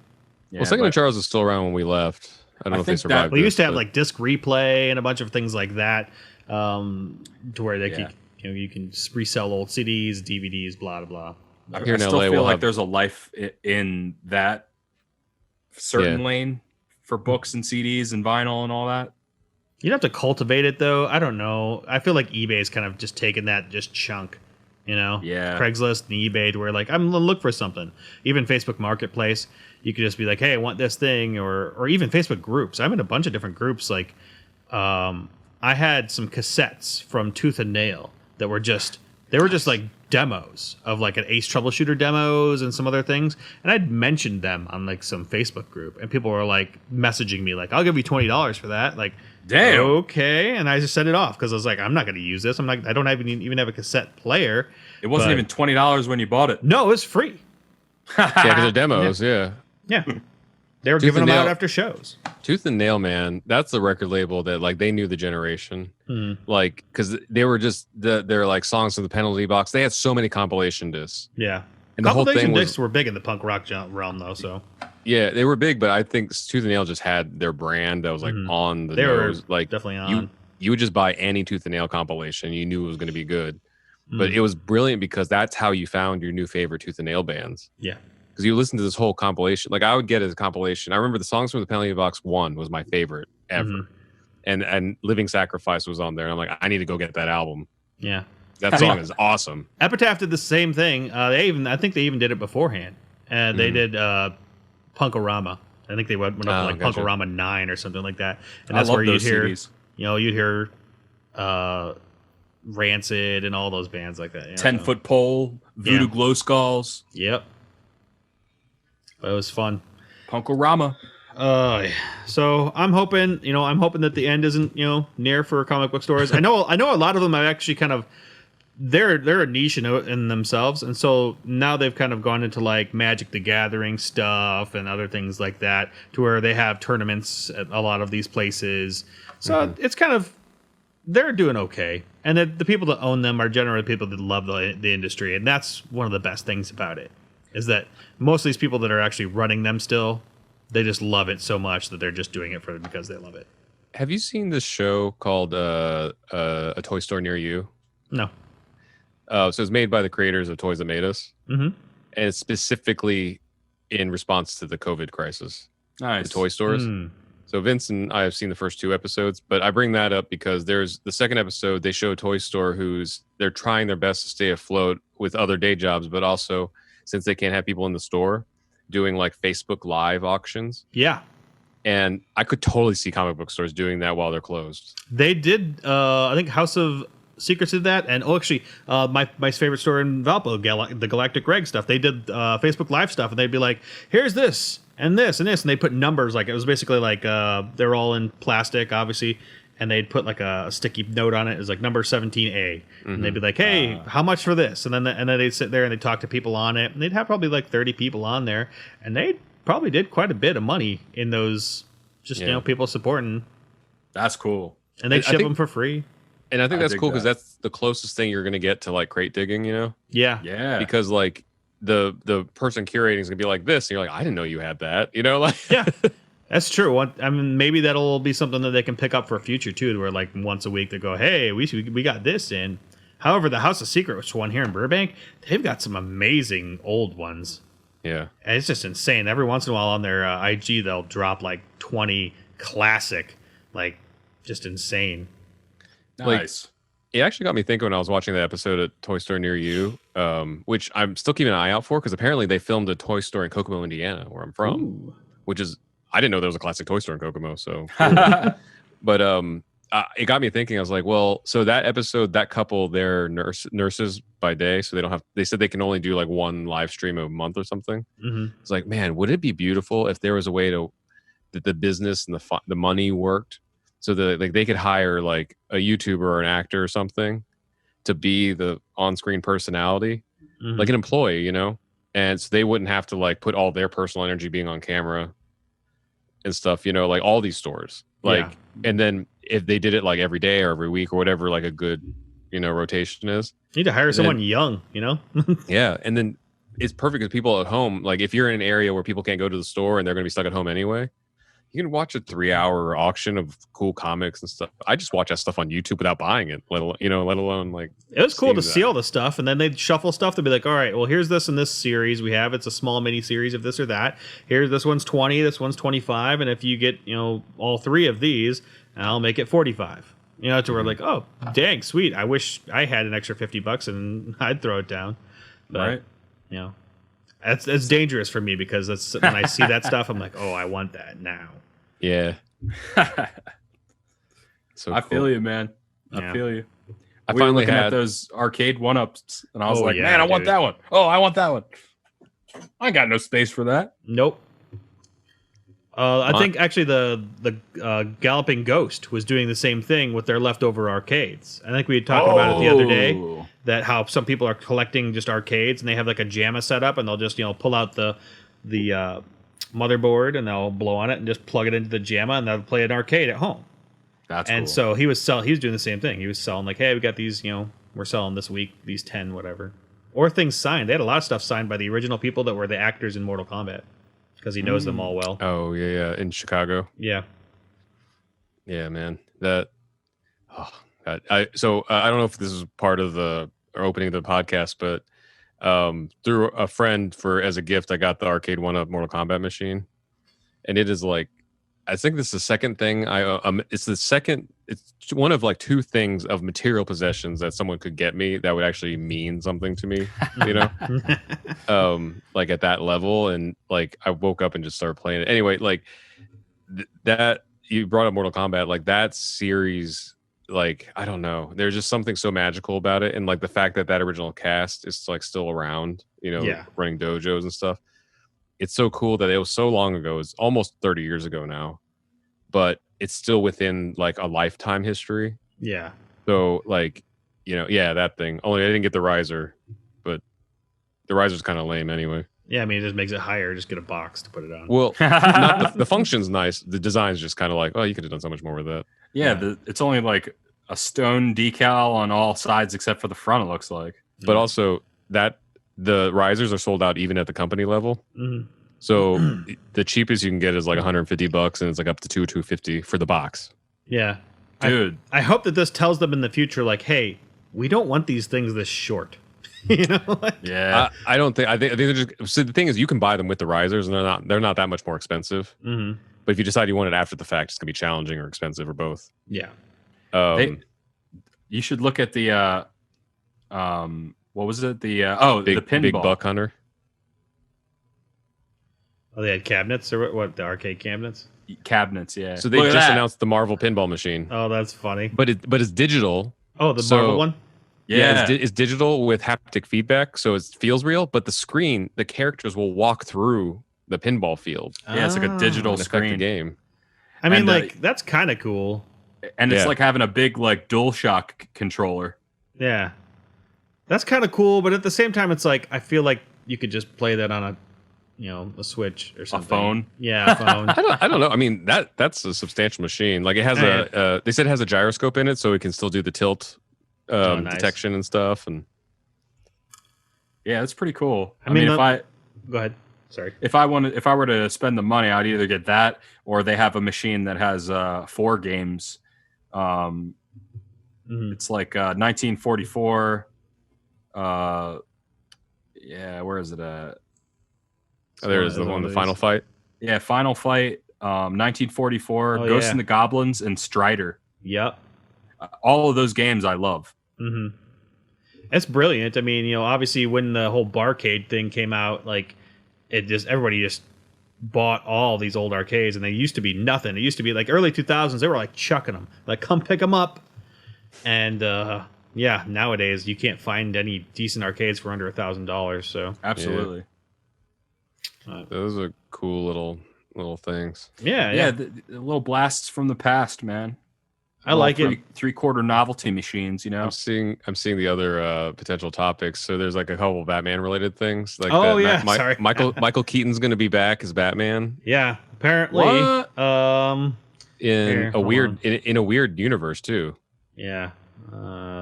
Well, Second and Charles is still around when we left. I don't know if they survived. We used to have like disc replay and a bunch of things like that, to where they could, you can resell old CDs, DVDs, blah blah blah. Here in LA, feel like there's a life in that certain lane for books and CDs and vinyl and all that. You'd have to cultivate it, though. I don't know. I feel like eBay's kind of just taken that chunk, you know? Yeah. Craigslist and eBay, to where like, I'm going to look for something. Even Facebook Marketplace, you could just be like, hey, I want this thing. Or even Facebook groups. I'm in a bunch of different groups. Like, I had some cassettes from Tooth and Nail that were just like demos of like an Ace Troubleshooter demos and some other things. And I'd mentioned them on like some Facebook group. And people were like messaging me like, I'll give you $20 for that. Like, damn. Okay, and I just set it off because I was like, I'm not going to use this. I don't even have a cassette player. It wasn't even $20 when you bought it. No, it was free. Yeah, because they're demos. Yeah. They were giving them out after shows. Tooth and Nail, man, that's the record label that like they knew the generation. Like, because they were just they're like songs from the Penalty Box. They had so many compilation discs. Yeah, and the whole thing discs were big in the punk rock realm, though. So yeah, they were big, but I think Tooth and Nail just had their brand that was like on the nose. Like definitely on. You would just buy any Tooth and Nail compilation. You knew it was going to be good. But it was brilliant because that's how you found your new favorite Tooth and Nail bands. Yeah. Because you listen to this whole compilation. Like I would get it as a compilation. I remember the Songs from the Penalty Box 1 was my favorite ever. And Living Sacrifice was on there. And I'm like, I need to go get that album. Yeah. That song is awesome. Epitaph did the same thing. I think they even did it beforehand. And they did Punkorama. I think they went up to like gotcha. Punkorama 9 or something like that. And I that's love where you'd those hear, CDs. you'd hear Rancid and all those bands like that. 10-foot pole, Voodoo Glow Skulls. Yep. But it was fun. Punkorama. So I'm hoping that the end isn't, near for comic book stores. I know a lot of them have actually kind of, they're a niche in themselves, and so now they've kind of gone into like Magic the Gathering stuff and other things like that, to where they have tournaments at a lot of these places. So it's kind of, they're doing okay, and the people that own them are generally people that love the industry, and that's one of the best things about it, is that most of these people that are actually running them still, they just love it so much that they're just doing it because they love it. Have you seen this show called A Toy Store Near You? No. So it's made by the creators of Toys That Made Us. Mm-hmm. And it's specifically in response to the COVID crisis. Nice. The toy stores. So Vince and I have seen the first 2 episodes, but I bring that up because there's the second episode, they show a toy store they're trying their best to stay afloat with other day jobs, but also, since they can't have people in the store, doing like Facebook Live auctions. Yeah. And I could totally see comic book stores doing that while they're closed. They did, I think House of Secrets did that, and actually, my favorite store in Valpo, the Galactic Greg stuff, they did Facebook Live stuff, and they'd be like, here's this, and this, and this, and they put numbers, like, it was basically like, they're all in plastic, obviously, and they'd put like a sticky note on it, it was like number 17A, and they'd be like, hey, how much for this? And then they'd sit there and they'd talk to people on it, and they'd have probably like 30 people on there, and they probably did quite a bit of money in those, just, people supporting. That's cool. And they'd ship them for free. And I think that's cool because that's the closest thing you're going to get to like crate digging, Yeah. Yeah. Because like the person curating is going to be like this, and you're like, I didn't know you had that, like. Yeah, that's true. I mean, maybe that'll be something that they can pick up for a future too, where like once a week they go, hey, we got this in. However, the House of Secrets one here in Burbank, they've got some amazing old ones. Yeah. And it's just insane. Every once in a while on their IG, they'll drop like 20 classic, like just insane. Nice. Like, it actually got me thinking when I was watching the episode at Toy Store Near You, which I'm still keeping an eye out for because apparently they filmed a toy store in Kokomo, Indiana, where I'm from. Which is, I didn't know there was a classic toy store in Kokomo. So, cool. But it got me thinking. I was like, well, so that episode, that couple, they're nurses by day, so they said they can only do like one live stream a month or something. It's like, man, would it be beautiful if there was a way that the business and the money worked? So that like they could hire like a YouTuber or an actor or something to be the on-screen personality, like an employee, and so they wouldn't have to like put all their personal energy being on camera and stuff, like all these stores. Like, and then if they did it like every day or every week or whatever, like a good, rotation is. You need to hire someone young, Yeah, and then it's perfect because people at home, like if you're in an area where people can't go to the store and they're going to be stuck at home anyway, you can watch a 3-hour auction of cool comics and stuff. I just watch that stuff on YouTube without buying it, let alone like. It was cool to see all the stuff, and then they'd shuffle stuff to be like, all right, well, here's this in this series we have. It's a small mini series of this or that. Here's this one's 20, this one's 25, and if you get all 3 of these, I'll make it 45. To where like, oh, dang, sweet. I wish I had an extra $50 and I'd throw it down. But, right. That's dangerous for me because that's when I see that stuff, I'm like, oh, I want that now. Yeah. So I feel you, man. I feel you. I we were finally looking had at those arcade 1-ups, and I was like, yeah, man, I want that one. Oh, I want that one. I ain't got no space for that. Nope. I think actually the Galloping Ghost was doing the same thing with their leftover arcades. I think we had talked about it the other day, that how some people are collecting just arcades and they have like a JAMA set up and they'll just pull out the motherboard and they'll blow on it and just plug it into the JAMA and they'll play an arcade at home. That's and cool. so he was doing the same thing. He was selling like, hey, we got these, we're selling this week these 10 whatever, or things signed. They had a lot of stuff signed by the original people that were the actors in Mortal Kombat. Because he knows them all well. Oh, yeah, in Chicago. Yeah. Yeah, man. I don't know if this is part of the opening of the podcast, but through a friend as a gift, I got the arcade 1-up Mortal Kombat machine. And it is like, I think this is the second thing it's the second. It's one of like two things of material possessions that someone could get me that would actually mean something to me. You know, like at that level, and like I woke up and just started playing it anyway. Like that you brought up Mortal Kombat, like that series. Like I don't know, there's just something so magical about it, and like the fact that that original cast is like still around. You know, running dojos and stuff. It's so cool that it was so long ago. It's almost 30 years ago now, but it's still within like a lifetime history. Yeah. So like, you know, yeah, that thing. Only I didn't get the riser, but the riser's kind of lame anyway. Yeah, I mean, it just makes it higher. Just get a box to put it on. Well, not the function's nice. The design's just kind of like, oh, you could have done so much more with that. Yeah, it's only like a stone decal on all sides except for the front, it looks like. But also that the risers are sold out even at the company level. Mm-hmm. So the cheapest you can get is like $150, and it's like up to $250 for the box. Yeah, dude. I hope that this tells them in the future, like, hey, we don't want these things this short. You know? Like, yeah. I don't think. I think they're just. So the thing is, you can buy them with the risers, and they're not that much more expensive. Mm-hmm. But if you decide you want it after the fact, it's gonna be challenging or expensive or both. Yeah. You should look at the what was it? The the pinball. Big Buck Hunter. Oh, they had cabinets or what? The arcade cabinets? Cabinets, yeah. So they just announced the Marvel pinball machine. Oh, that's funny. But it's digital. Oh, the Marvel one? Yeah, it's digital with haptic feedback, so it feels real. But the screen, the characters will walk through the pinball field. Yeah, it's like a digital screen. The game. I mean, like that's kind of cool. And it's like having a big like DualShock controller. Yeah, that's kind of cool. But at the same time, it's like I feel like you could just play that on a Switch or something. A phone. Yeah, a phone. I don't know. I mean that's a substantial machine. Like it has they said it has a gyroscope in it, so it can still do the tilt nice. detection and stuff. And yeah, it's pretty cool. I mean, go ahead. Sorry. If I were to spend the money, I'd either get that or they have a machine that has 4 games. It's like 1944. Yeah, where is it at? There's the one, the Final Fight. Yeah, Final Fight, 1944, Ghosts and the Goblins, and Strider. Yep. All of those games I love. Mm-hmm. It's brilliant. I mean, obviously when the whole barcade thing came out, like everybody just bought all these old arcades, and they used to be nothing. It used to be like early 2000s. They were like chucking them, like come pick them up. And nowadays you can't find any decent arcades for under $1,000. So absolutely. Those are cool little things. Yeah. The little blasts from the past, man. I like it. 3/4 novelty machines, I'm seeing the other potential topics. So there's like a couple Batman related things. Like sorry. Michael Keaton's going to be back as Batman. Yeah, apparently. What? In a weird universe too.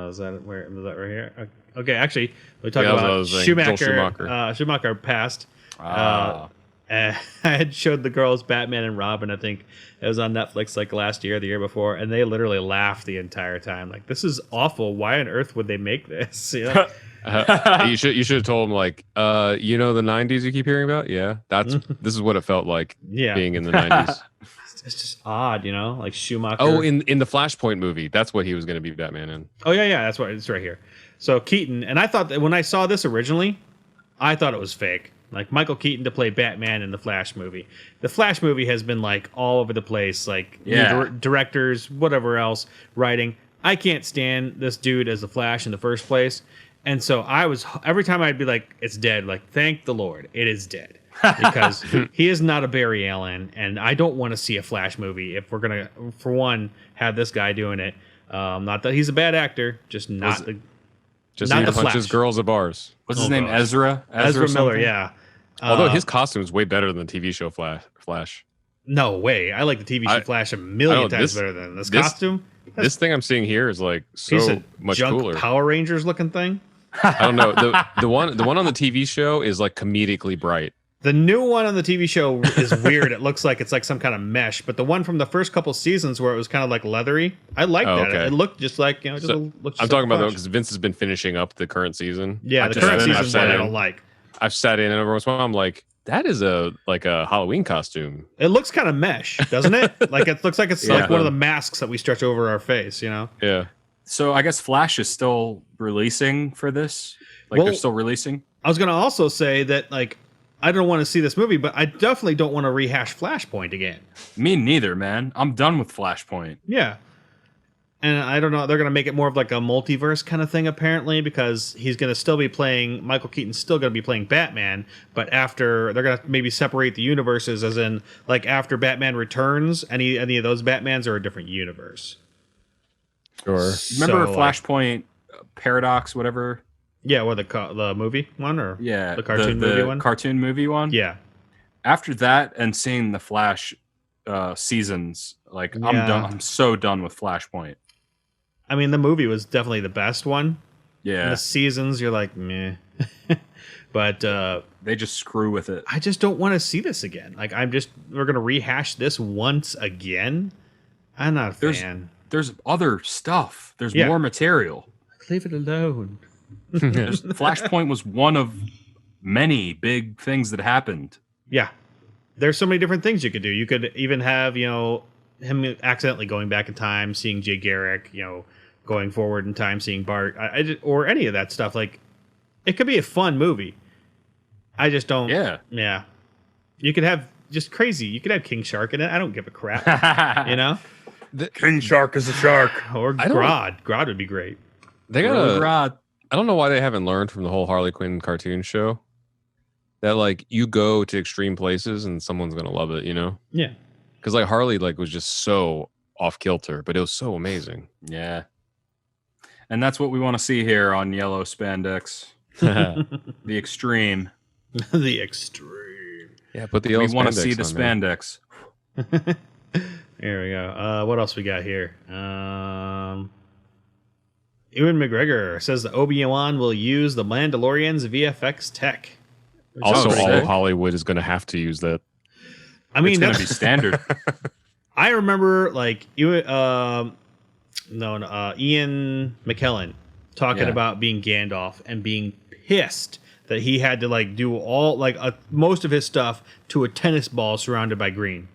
is that right here? Okay, actually, we talked about Schumacher. Schumacher passed. I had showed the girls Batman and Robin. I think it was on Netflix like last year, the year before, and they literally laughed the entire time. Like, this is awful. Why on earth would they make this? You should have told them like, the 90s you keep hearing about. Yeah, this is what it felt like. Being in the 90s. It's just odd, like Schumacher. Oh, in the Flashpoint movie, that's what he was going to be Batman in. Oh yeah, that's what it's right here. So Keaton, and I thought that when I saw this originally, I thought it was fake. Like Michael Keaton to play Batman in the Flash movie. The Flash movie has been like all over the place, like directors, whatever else, writing. I can't stand this dude as the Flash in the first place. And so every time I'd be like, it's dead. Like, thank the Lord, it is dead. Because he is not a Barry Allen, and I don't want to see a Flash movie if we're going to, for one, have this guy doing it. Not that he's a bad actor, just not the punches girls at bars. What's his name? Ezra Miller, yeah. Although his costume is way better than the TV show Flash. No way. I like the TV show Flash a million times better than this costume. This thing I'm seeing here is like so much cooler. Power Rangers looking thing. I don't know. The one on the TV show is like comedically bright. The new one on the TV show is weird. It looks like it's like some kind of mesh. But the one from the first couple seasons where it was kind of like leathery, I like that. Okay. It looked just like I'm talking about though because Vince has been finishing up the current season. Yeah, the current season's one I don't like. I've sat in and every once in a while I'm like, That is a Halloween costume. It looks kind of mesh, doesn't it? Like it looks like it's like one of the masks that we stretch over our face, you know? Yeah. So I guess Flash is still releasing for this? Like they're still releasing? I was going to also say that, like, I don't want to see this movie, but I definitely don't want to rehash Flashpoint again. Me neither, man. I'm done with Flashpoint. Yeah. And I don't know, they're going to make it more of like a multiverse kind of thing, apparently, because he's going to still be playing, Michael Keaton's still going to be playing Batman, but after, they're going to maybe separate the universes, as in, like, after Batman Returns, any of those Batmans are a different universe. Sure. Remember Flashpoint Paradox, whatever? Yeah, or the movie one, or the cartoon movie one? Cartoon movie one? Yeah. After that and seeing the Flash seasons, like, I'm done. I'm so done with Flashpoint. I mean, the movie was definitely the best one. Yeah. And the seasons, you're like, meh. But they just screw with it. I just don't want to see this again. Like, we're going to rehash this once again. I'm not a fan. There's other stuff. There's more material. Leave it alone. Flashpoint was one of many big things that happened. Yeah. There's so many different things you could do. You could even have, him accidentally going back in time, seeing Jay Garrick, going forward in time, seeing Bart, or any of that stuff. Like, it could be a fun movie. I just don't. Yeah. Yeah. You could have just crazy. You could have King Shark in it. I don't give a crap. King Shark is a shark. Or Grodd. Grodd would be great. They got Grodd. I don't know why they haven't learned from the whole Harley Quinn cartoon show that, like, you go to extreme places and someone's gonna love it, Yeah. Because like Harley was just so off kilter, but it was so amazing. Yeah. And that's what we want to see here on Yellow Spandex. The extreme. The extreme. Yeah, put the yellow We want to see the spandex. There we go. What else we got here? Ewan McGregor says that Obi-Wan will use the Mandalorian's VFX tech. Also, all of Hollywood is going to have to use that. I mean, it's going to be standard. I remember, like, Ian McKellen talking about being Gandalf and being pissed that he had to, like, do all, like, most of his stuff to a tennis ball surrounded by green.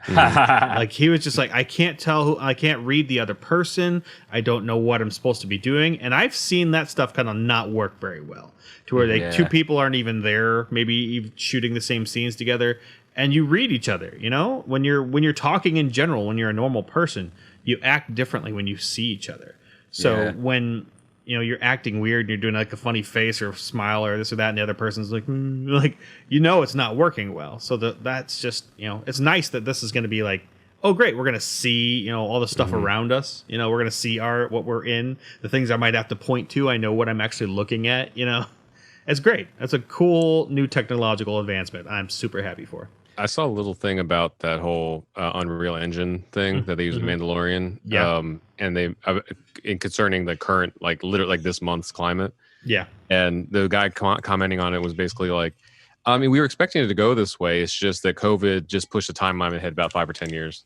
Like, he was just like, I can't read the other person. I don't know what I'm supposed to be doing. And I've seen that stuff kind of not work very well, to where two people aren't even there, maybe even shooting the same scenes together, and you read each other. When you're talking in general, when you're a normal person, you act differently when you see each other. So when you're acting weird and you're doing like a funny face or smile or this or that, and the other person's like, it's not working well. So that's just, it's nice that this is going to be like, oh great, we're going to see, all the stuff around us. We're going to see what we're in, the things I might have to point to. I know what I'm actually looking at. It's great. That's a cool new technological advancement. I'm super happy for. I saw a little thing about that whole Unreal Engine thing that they use in Mandalorian. Yeah. And they, concerning the current, literally this month's climate. Yeah. And the guy commenting on it was basically like, we were expecting it to go this way. It's just that COVID just pushed the timeline ahead about 5 or 10 years.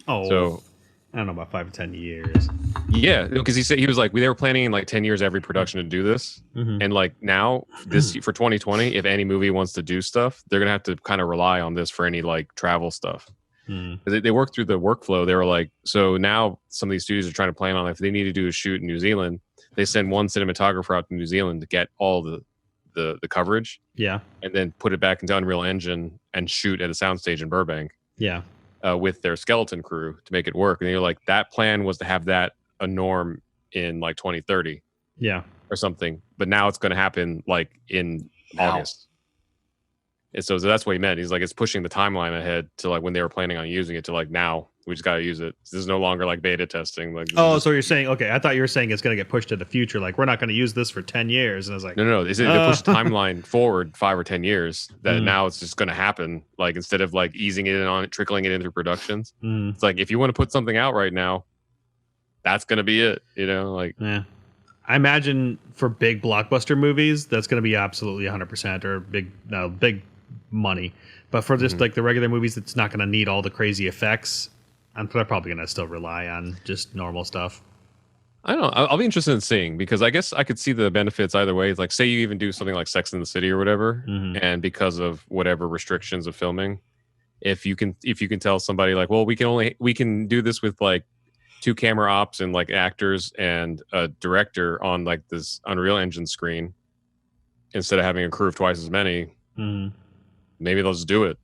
Oh, so I don't know about 5 or 10 years. Yeah, because he was like, they were planning in 10 years every production to do this, and now this for 2020, if any movie wants to do stuff, they're gonna have to kind of rely on this for any travel stuff. They worked through the workflow. They were like, so now some of these studios are trying to plan on if they need to do a shoot in New Zealand, they send one cinematographer out to New Zealand to get all the coverage, and then put it back into Unreal Engine and shoot at a soundstage in Burbank, with their skeleton crew to make it work. And you're like, that plan was to have that a norm in 2030 or something, but now it's going to happen in August. And so that's what he meant. He's like, it's pushing the timeline ahead to when they were planning on using it to now we just got to use it. This is no longer beta testing. So you're saying, okay, I thought you were saying it's going to get pushed to the future, we're not going to use this for 10 years. And I was like, no, they pushed the timeline forward 5 or 10 years, that now it's just going to happen, instead of easing it in on it, trickling it in through productions. It's if you want to put something out right now, that's going to be it, Yeah. I imagine for big blockbuster movies, that's going to be absolutely 100% or big money. But for just the regular movies, it's not going to need all the crazy effects. They're probably going to still rely on just normal stuff. I don't know. I'll be interested in seeing, because I guess I could see the benefits either way. It's like, say you even do something like Sex in the City or whatever, and because of whatever restrictions of filming, if you can tell somebody like, well, we can do this with like 2 camera ops and like actors and a director on like this Unreal Engine screen instead of having a crew of twice as many. Maybe they'll just do it.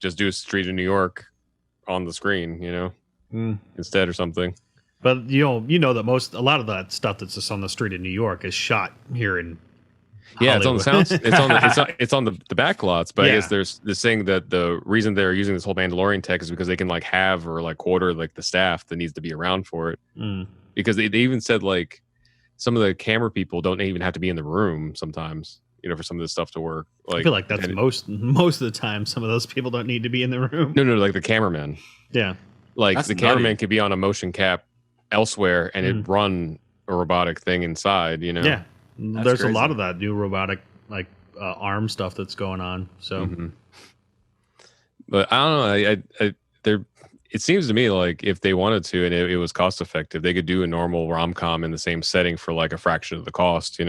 Just do a street in New York on the screen. Instead or something. But you know that a lot of that stuff that's just on the street in New York is shot here in Hollywood. It's on the sounds. It's on the back lots. But Yeah. I guess there's this saying that the reason they're using this whole Mandalorian tech is because they can like have or like quarter like the staff that needs to be around for it. Because they even said like some of the camera people don't even have to be in the room sometimes. For some of this stuff to work. Like, I feel like that's most of the time. Some of those people don't need to be in the room. No, like the cameraman. Yeah, like That's the nutty. cameraman could be on a motion cap elsewhere and it'd run a robotic thing inside. Yeah, there's crazy. a lot of that new robotic like arm stuff that's going on. So, but I don't know. It seems to me like if they wanted to and it was cost effective, they could do a normal rom-com in the same setting for like a fraction of the cost.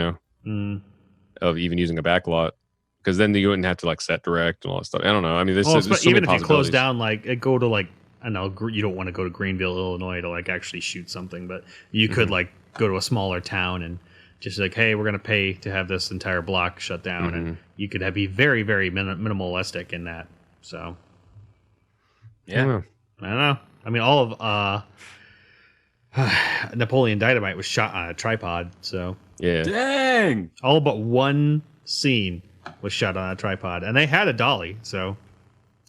Of even using a backlot, because then you wouldn't have to like set direct and all that stuff. I don't know. I mean, there's so even many if you close possibilities. down, like go to like I know you don't want to go to Greenville, Illinois to like actually shoot something, but you could like go to a smaller town and just like, hey, we're gonna pay to have this entire block shut down, and you could be very, very minimalistic in that. So, Yeah. I don't know. I mean, all of Napoleon Dynamite was shot on a tripod, so Yeah. Dang. all but one scene was shot on a tripod, and they had a dolly, so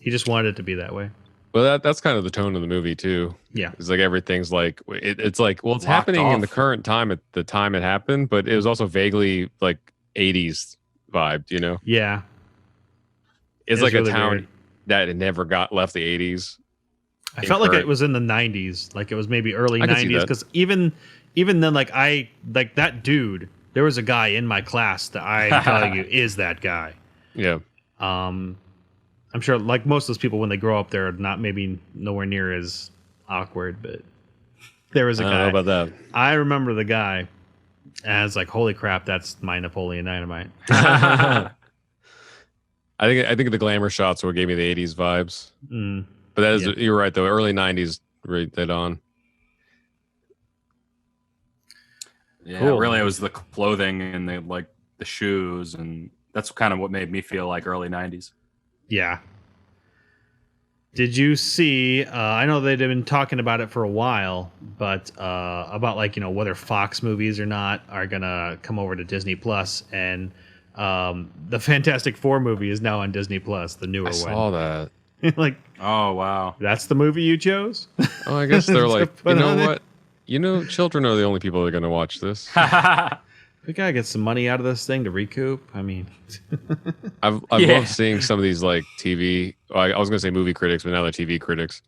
he just wanted it to be that way. Well, that's kind of the tone of the movie too. Yeah. It's like everything's like it's like, well, it's Locked happening in off. the current time at the time it happened, but it was also vaguely like 80s vibed. Yeah, It's It like was a really town weird. that it never got left the 80s. I felt like current- it was in the 90s, like it was maybe early I can see 90s, that. because even then, like that dude, there was a guy in my class that I'm telling you is that guy. Yeah. I'm sure, like most of those people, when they grow up, they're not maybe nowhere near as awkward, but there was a I guy. don't know about that. I remember the guy, and I was like, holy crap, that's my Napoleon Dynamite. I think the glamour shots what gave me the 80s vibes. But that is you're right though. Early 90s right that on. Yeah, Cool. really, it was the clothing and the shoes, and that's kind of what made me feel like early '90s. Yeah. Did you see? I know they've been talking about it for a while, but about whether Fox movies or not are gonna come over to Disney Plus, and the Fantastic Four movie is now on Disney Plus, the newer I saw that. one. Like, Oh wow! that's the movie you chose? Oh, I guess they're To like, put you know on it? what? Children are the only people that are going to watch this. We gotta get some money out of this thing to recoup. I mean, I've Yeah. loved seeing some of these like TV. I was going to say movie critics, but now they're TV critics.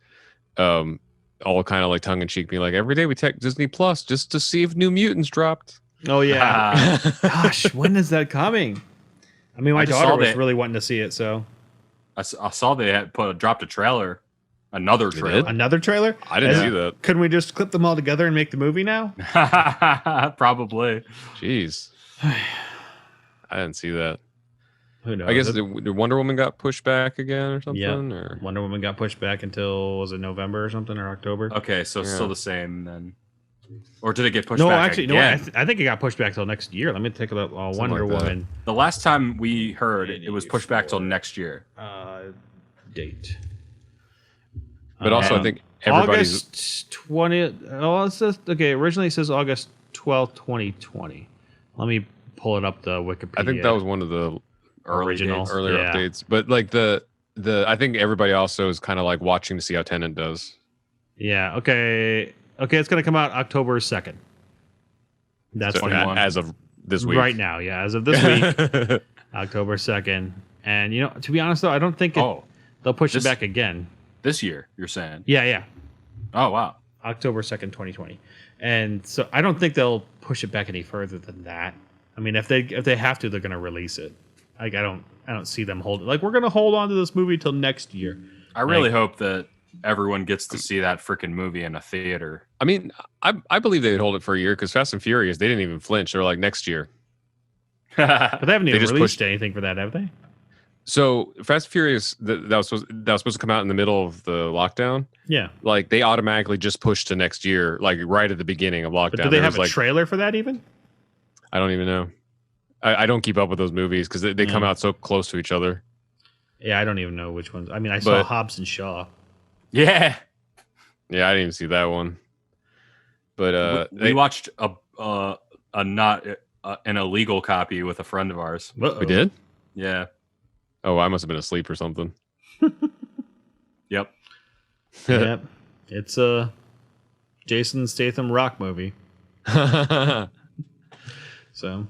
All kind of like tongue in cheek, being like, every day we check Disney Plus just to see if New Mutants dropped. oh yeah. Gosh, when is that coming? I mean, my I just daughter saw was that- really wanting to see it. So I saw they had dropped a trailer, another They trailer. another trailer. I didn't Yeah. see that. Couldn't we just clip them all together and make the movie now? Probably. Jeez. I didn't see that. Who knows? I guess the Wonder Woman got pushed back again or something. Yeah. Or Wonder Woman got pushed back until, was it November or something, or October? Okay, so Yeah. still the same then, or did it get pushed No, back? actually, again? I think it got pushed back till next year. Let me take a look. Wonder like that. Woman The last time we heard, it was pushed back till next year. date. but also, I Um, think everybody's. August 20th. Oh, it says, okay, originally it says August 12th, 2020. Let me pull it up, the Wikipedia. I think that was one of the Original. dates. earlier Yeah. updates. But like the I think everybody also is kind of like watching to see how Tenet does. Yeah, okay. Okay, it's going to come out October 2nd. That's So, 21. as of this week. right now, yeah. As of this week, October 2nd. And, to be honest, though, I don't think they'll push this- it back again. This year, you're saying? Yeah. Oh wow. October 2nd, 2020. And so I don't think they'll push it back any further than that. I mean, if they have to, they're going to release it. Like I don't see them hold it. Like, we're going to hold on to this movie till next year. I really hope that everyone gets to see that freaking movie in a theater. I mean, I believe they'd hold it for a year because Fast and Furious, they didn't even flinch. They're like next year. But they haven't even just released pushed anything for that, have they? So Fast and Furious, that was supposed to come out in the middle of the lockdown. Yeah. Like they automatically just pushed to next year, like right at the beginning of lockdown. But do they have a trailer for that even? I don't even know. I don't keep up with those movies because they come out so close to each other. Yeah, I don't even know which ones. I mean, I saw Hobbs and Shaw. Yeah. Yeah, I didn't even see that one. But we watched an illegal copy with a friend of ours. Uh-oh. We did? Yeah. Oh, I must have been asleep or something. Yep. Yep. It's a Jason Statham rock movie. So,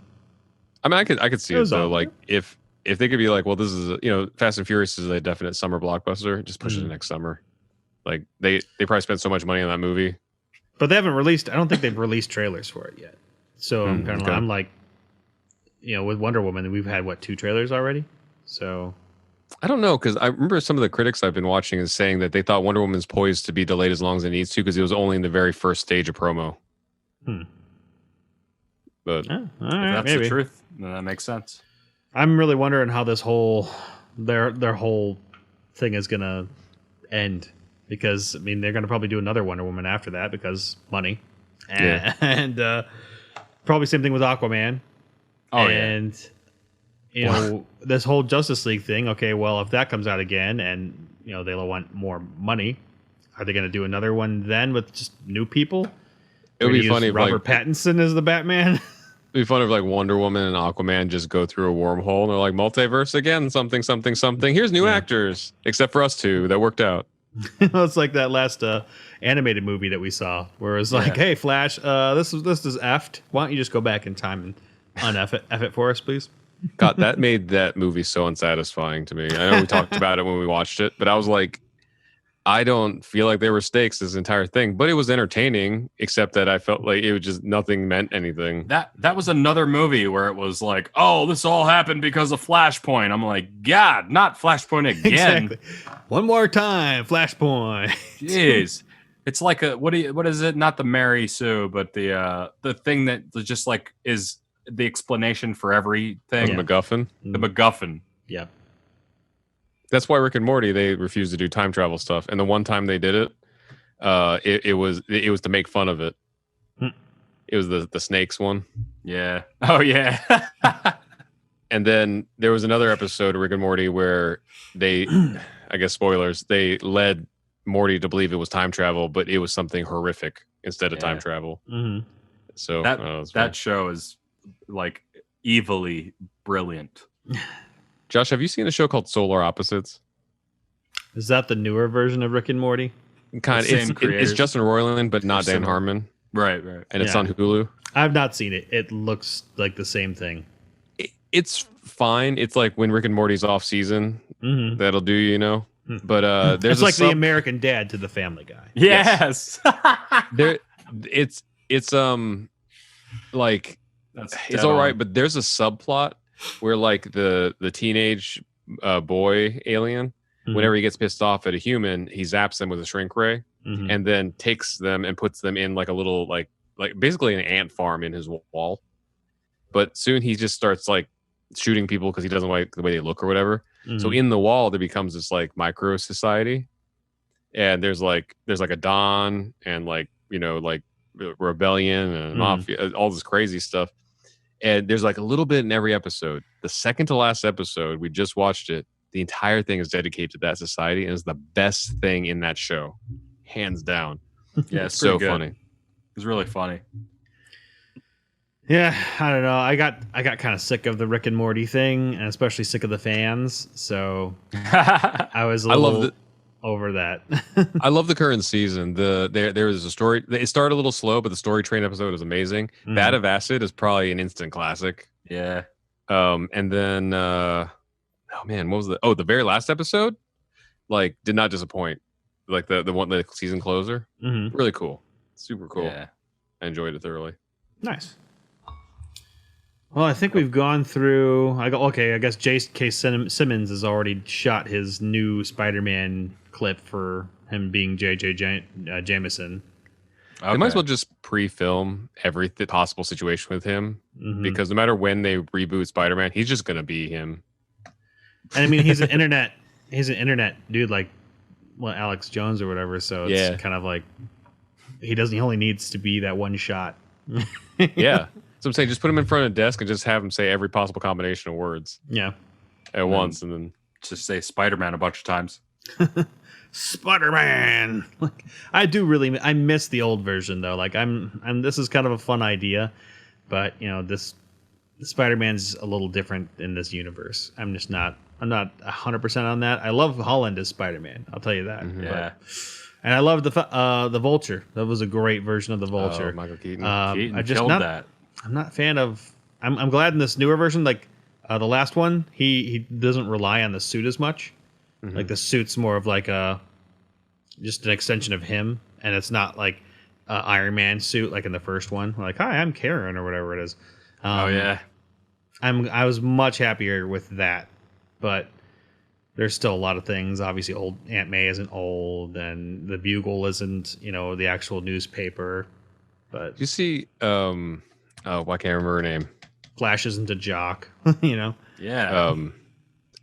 I mean, I could see it though. Like if they could be like, well, this is Fast and Furious is a definite summer blockbuster. Just push it to next summer. Like they probably spent so much money on that movie, but they haven't released. I don't think they've released trailers for it yet. So I'm kind of I'm like, with Wonder Woman, we've had 2 trailers already. So I don't know because I remember some of the critics I've been watching is saying that they thought Wonder Woman's poised to be delayed as long as it needs to because it was only in the very first stage of promo. But all right, if that's maybe the truth, then that makes sense. I'm really wondering how this whole their whole thing is gonna end, because I mean they're gonna probably do another Wonder Woman after that because money, and probably same thing with Aquaman. Oh and this whole Justice League thing. Okay, well if that comes out again and they'll want more money, are they gonna do another one then with just new people? It would be funny if Robert Pattinson is the Batman. It'd be fun if Wonder Woman and Aquaman just go through a wormhole and they're like multiverse again, something. Here's new actors, except for us two. That worked out. It's like that last animated movie that we saw, where it was like, "Hey, Flash, this is effed. Why don't you just go back in time and un-F it for us, please?" God, that made that movie so unsatisfying to me. I know we talked about it when we watched it, but I was like, I don't feel like there were stakes this entire thing, but it was entertaining, except that I felt like it was just nothing meant anything. That was another movie where it was like, oh, this all happened because of Flashpoint. I'm like, God, not Flashpoint again. Exactly. One more time, Flashpoint. Jeez. It's like what is it? Not the Mary Sue, but the thing that just like is the explanation for everything. The MacGuffin. The MacGuffin. Yeah. That's why Rick and Morty, they refused to do time travel stuff. And the one time they did it, it was to make fun of it. It was the snakes one. Yeah. Oh yeah. And then there was another episode of Rick and Morty where they, I guess spoilers, they led Morty to believe it was time travel, but it was something horrific instead of time travel. Mm-hmm. So that show is like evilly brilliant. Josh, have you seen a show called Solar Opposites? Is that the newer version of Rick and Morty? Kind of. It's Justin Roiland, but not Dan Harmon. Right. And it's on Hulu. I've not seen it. It looks like the same thing. It's fine. It's like when Rick and Morty's off season. Mm-hmm. That'll do, But there's it's like the American Dad to the Family Guy. Yes. It's like it's all right, but there's a subplot where like the teenage boy alien, whenever he gets pissed off at a human, he zaps them with a shrink ray, and then takes them and puts them in like a little like basically an ant farm in his wall. But soon he just starts like shooting people because he doesn't like the way they look or whatever. So in the wall there becomes this like micro society, and there's like a Don and like rebellion and mafia, all this crazy stuff. And there's like a little bit in every episode. The second to last episode, we just watched it. The entire thing is dedicated to that society, and is the best thing in that show, hands down. Yeah, it's so good. funny. It's really funny. Yeah, I don't know. I got kind of sick of the Rick and Morty thing, and especially sick of the fans. So I was a little over that. I love the current season. There is a story. It started a little slow, but the story train episode is amazing. Vat of Acid is probably an instant classic. Yeah. And then what was the very last episode? Like, did not disappoint. Like the season closer. Really cool. Super cool. Yeah. I enjoyed it thoroughly. Nice. Well, I think we've gone through. I guess J.K. Simmons has already shot his new Spider-Man clip for him being J.J. Jameson. Okay. They might as well just pre-film every possible situation with him, because no matter when they reboot Spider-Man, he's just gonna be him. And I mean, he's an internet dude, like Alex Jones or whatever. So it's kind of like he only needs to be that one shot. Yeah, so I'm saying just put him in front of a desk and just have him say every possible combination of words. Yeah, at once, and then just say Spider-Man a bunch of times. Spider-Man. Like, I miss the old version though. Like this is kind of a fun idea, but this Spider-Man's a little different in this universe. I'm not 100% on that. I love Holland as Spider-Man. I'll tell you that. Yeah. And I love the Vulture. That was a great version of the Vulture. Oh, Michael Keaton. Keaton killed that. I'm not a fan of. I'm glad in this newer version, like the last one, he doesn't rely on the suit as much. Like the suit's more of like just an extension of him, and it's not like Iron Man suit like in the first one. Like, hi, I'm Karen or whatever it is. Oh yeah. I was much happier with that, but there's still a lot of things. Obviously, old Aunt May isn't old, and the Bugle isn't, the actual newspaper. But you see, I can't remember her name. Flash isn't a jock, Yeah.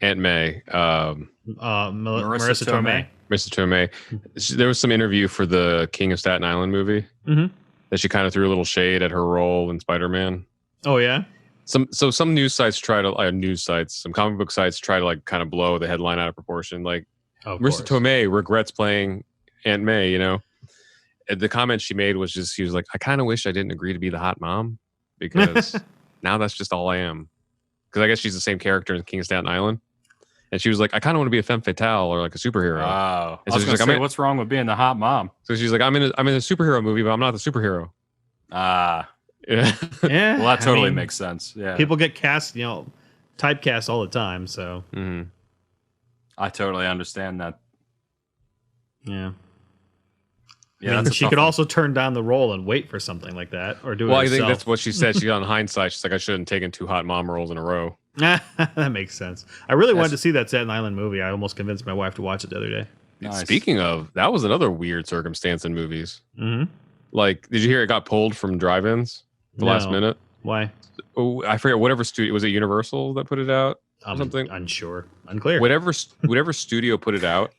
Aunt May. Marissa Tomei. Marissa Tomei. There was some interview for the King of Staten Island movie that she kind of threw a little shade at her role in Spider-Man. Oh yeah. Some news sites some comic book sites try to like kind of blow the headline out of proportion. Like Marissa Tomei regrets playing Aunt May. The comment she made was she was like, I kind of wish I didn't agree to be the hot mom, because now that's just all I am. Because I guess she's the same character in King of Staten Island. And she was like, I kind of want to be a femme fatale or like a superhero. Wow. And I was going to say, what's wrong with being the hot mom? So she's like, I'm in a superhero movie, but I'm not the superhero. Yeah. Yeah. Well, that totally makes sense. Yeah. People get cast, typecast all the time. So I totally understand that. Yeah. Yeah. She could also turn down the role and wait for something like that, or do it Well, herself. I think that's what she said. She got in hindsight. She's like, I shouldn't have taken 2 hot mom roles in a row. That makes sense. I really wanted to see that Staten Island movie. I almost convinced my wife to watch it the other day. Nice. Speaking of, that was another weird circumstance in movies. Mm-hmm. Like, did you hear it got pulled from drive-ins last minute? Why? Oh, I forget. Whatever studio, was it Universal that put it out? Or something? Unclear. Whatever studio put it out,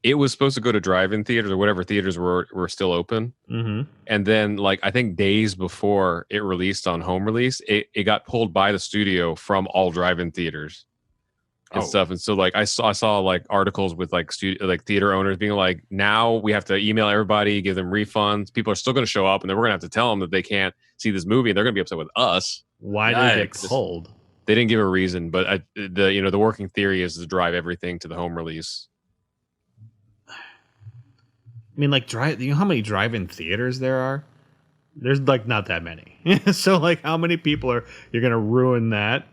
it was supposed to go to drive-in theaters or whatever theaters were still open. And then, like, I think days before it released on home release, it got pulled by the studio from all drive-in theaters and stuff. And so, like, I saw like articles with like theater owners being like, now we have to email everybody, give them refunds. People are still going to show up, and then we're going to have to tell them that they can't see this movie, and they're going to be upset with us. Why did it get pulled? They didn't give a reason, but the working theory is to drive everything to the home release. I mean, like, you know how many drive-in theaters there are? There's like not that many. So, like, how many people you're going to ruin that?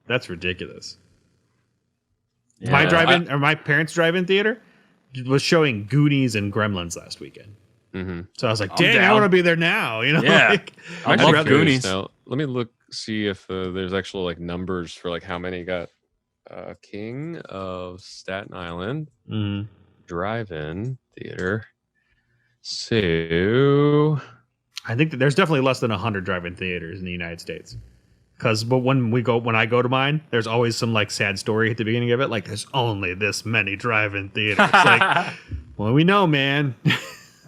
That's ridiculous. Yeah. My parents' drive-in theater was showing Goonies and Gremlins last weekend. So I was like, dang, I want to be there now. Yeah. I love Goonies. Now, let me look, see if there's actual like numbers for like how many got King of Staten Island drive-in theater. So I think that there's definitely less than 100 drive-in theaters in the United States. But when I go to mine, there's always some like sad story at the beginning of it. Like, there's only this many drive-in theaters. Like, well, we know, man.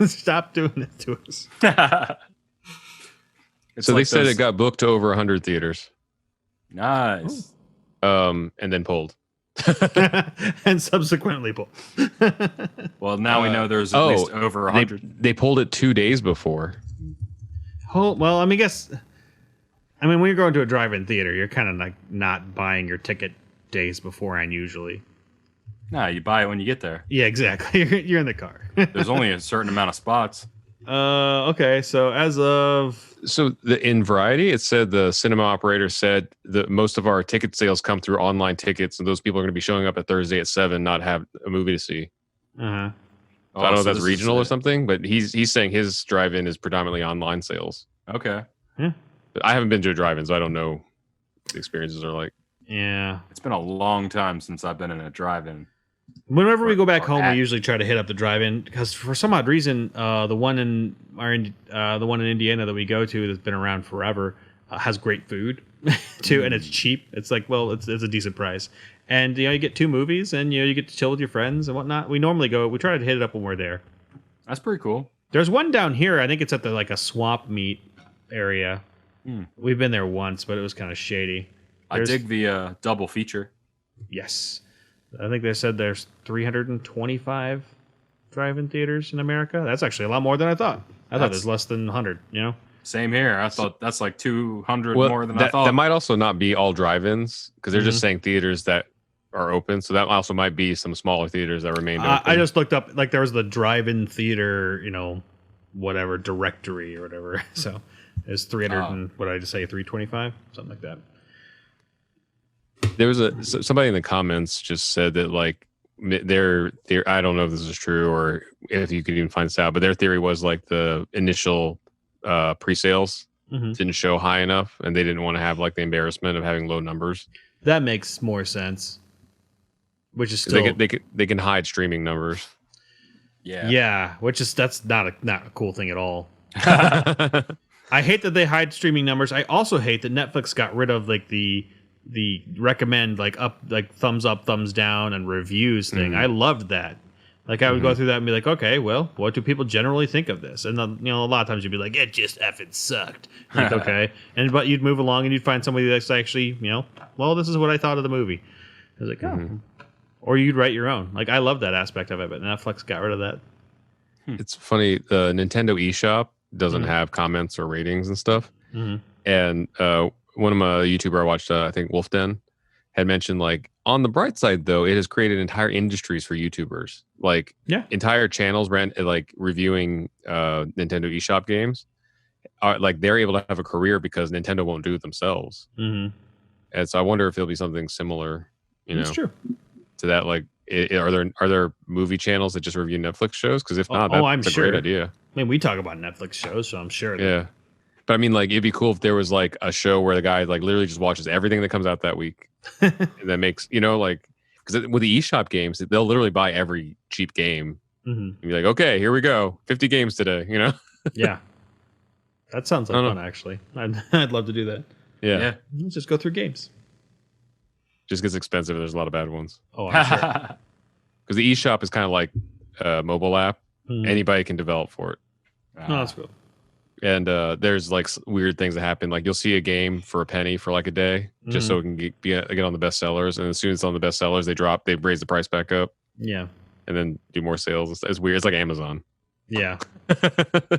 Stop doing it to us. So they said it got booked to over 100 theaters. Nice. And then pulled. And subsequently pulled. Well, now we know there's at least over 100. They pulled it 2 days before. Well, I mean, when you're going to a drive-in theater, you're kind of like not buying your ticket days beforehand usually. No, you buy it when you get there. Yeah, exactly. You're in the car. There's only a certain amount of spots. Okay, so in Variety, it said the cinema operator said that most of our ticket sales come through online tickets, and those people are going to be showing up at Thursday at 7, not have a movie to see. So I don't know if that's regional or something, but he's saying his drive-in is predominantly online sales. Okay. Yeah. I haven't been to a drive-in, so I don't know what the experiences are like. Yeah. It's been a long time since I've been in a drive-in. Whenever we go back home, we usually try to hit up the drive-in because for some odd reason, the one in Indiana that we go to that's been around forever has great food too, and it's cheap. It's like, well, it's a decent price, and you get 2 movies, and you get to chill with your friends and whatnot. We normally go. We try to hit it up when we're there. That's pretty cool. There's one down here. I think it's at a swamp meet area. We've been there once, but it was kind of shady. I dig the double feature. Yes. I think they said there's 325 drive-in theaters in America. That's actually a lot more than I thought. I thought there's less than 100, Same here. I thought that's like 200 more than I thought. That might also not be all drive-ins because they're just saying theaters that are open. So that also might be some smaller theaters that remained open. I just looked up, there was the drive-in theater, whatever, directory or whatever. So there's 300 and, what did I just say, 325? Something like that. There was somebody in the comments just said that their I don't know if this is true or if you could even find this out, but their theory was the initial pre-sales didn't show high enough, and they didn't want to have the embarrassment of having low numbers. That makes more sense. Which is still they can hide streaming numbers. Yeah, that's not a cool thing at all. I hate that they hide streaming numbers. I also hate that Netflix got rid of the recommend thumbs up, thumbs down, and reviews thing. I loved that. I would go through that and be like, okay, well, what do people generally think of this? And then, a lot of times you'd be like, it just effing sucked. Okay, but you'd move along and you'd find somebody that's actually, well, this is what I thought of the movie. I was like, oh, or you'd write your own. I love that aspect of it, but Netflix got rid of that. It's funny. The Nintendo eShop doesn't have comments or ratings and stuff, and one of my YouTuber I watched, I think Wolf Den, had mentioned on the bright side though, it has created entire industries for YouTubers, entire channels reviewing Nintendo eShop games. They're able to have a career because Nintendo won't do it themselves. And so I wonder if it'll be something similar, That's true. to that. Are there movie channels that just review Netflix shows? Because if not, that's a great idea. I mean, we talk about Netflix shows, so I'm sure. Yeah. But I mean, it'd be cool if there was a show where the guy literally just watches everything that comes out that week, and that makes because with the eShop games, they'll literally buy every cheap game and be like, okay, here we go, 50 games today. Yeah, that sounds like fun. Actually, I'd love to do that. Yeah, let's just go through games. Just gets expensive. There's a lot of bad ones. Oh, I'm sure. Because the eShop is kind of like a mobile app. Anybody can develop for it. Oh, that's cool. And there's weird things that happen. You'll see a game for a penny for a day, just so it can get on the best sellers. And as soon as it's on the best sellers, they raise the price back up. Yeah. And then do more sales. It's weird. It's like Amazon. Yeah. I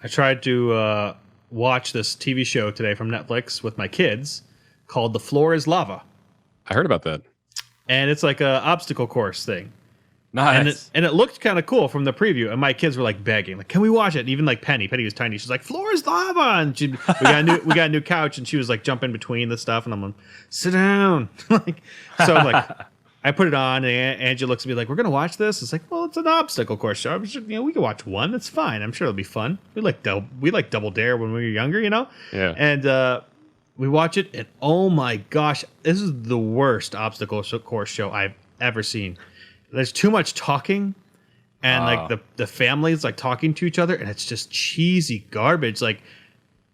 tried to watch this TV show today from Netflix with my kids called The Floor is Lava. I heard about that. And it's like a obstacle course thing. Nice. And it looked kind of cool from the preview. And my kids were begging, can we watch it? And even Penny was tiny. She's like, floor is lava. And we got a new couch, and she was jumping between the stuff. And I'm like, sit down. So I put it on, and Angie looks at me we're gonna watch this. It's well, it's an obstacle course show. I'm sure, we can watch one. It's fine. I'm sure it'll be fun. We like Double Dare when we were younger, Yeah. And we watch it, and oh my gosh, this is the worst obstacle course show I've ever seen. There's too much talking, and the families talking to each other, and it's just cheesy garbage.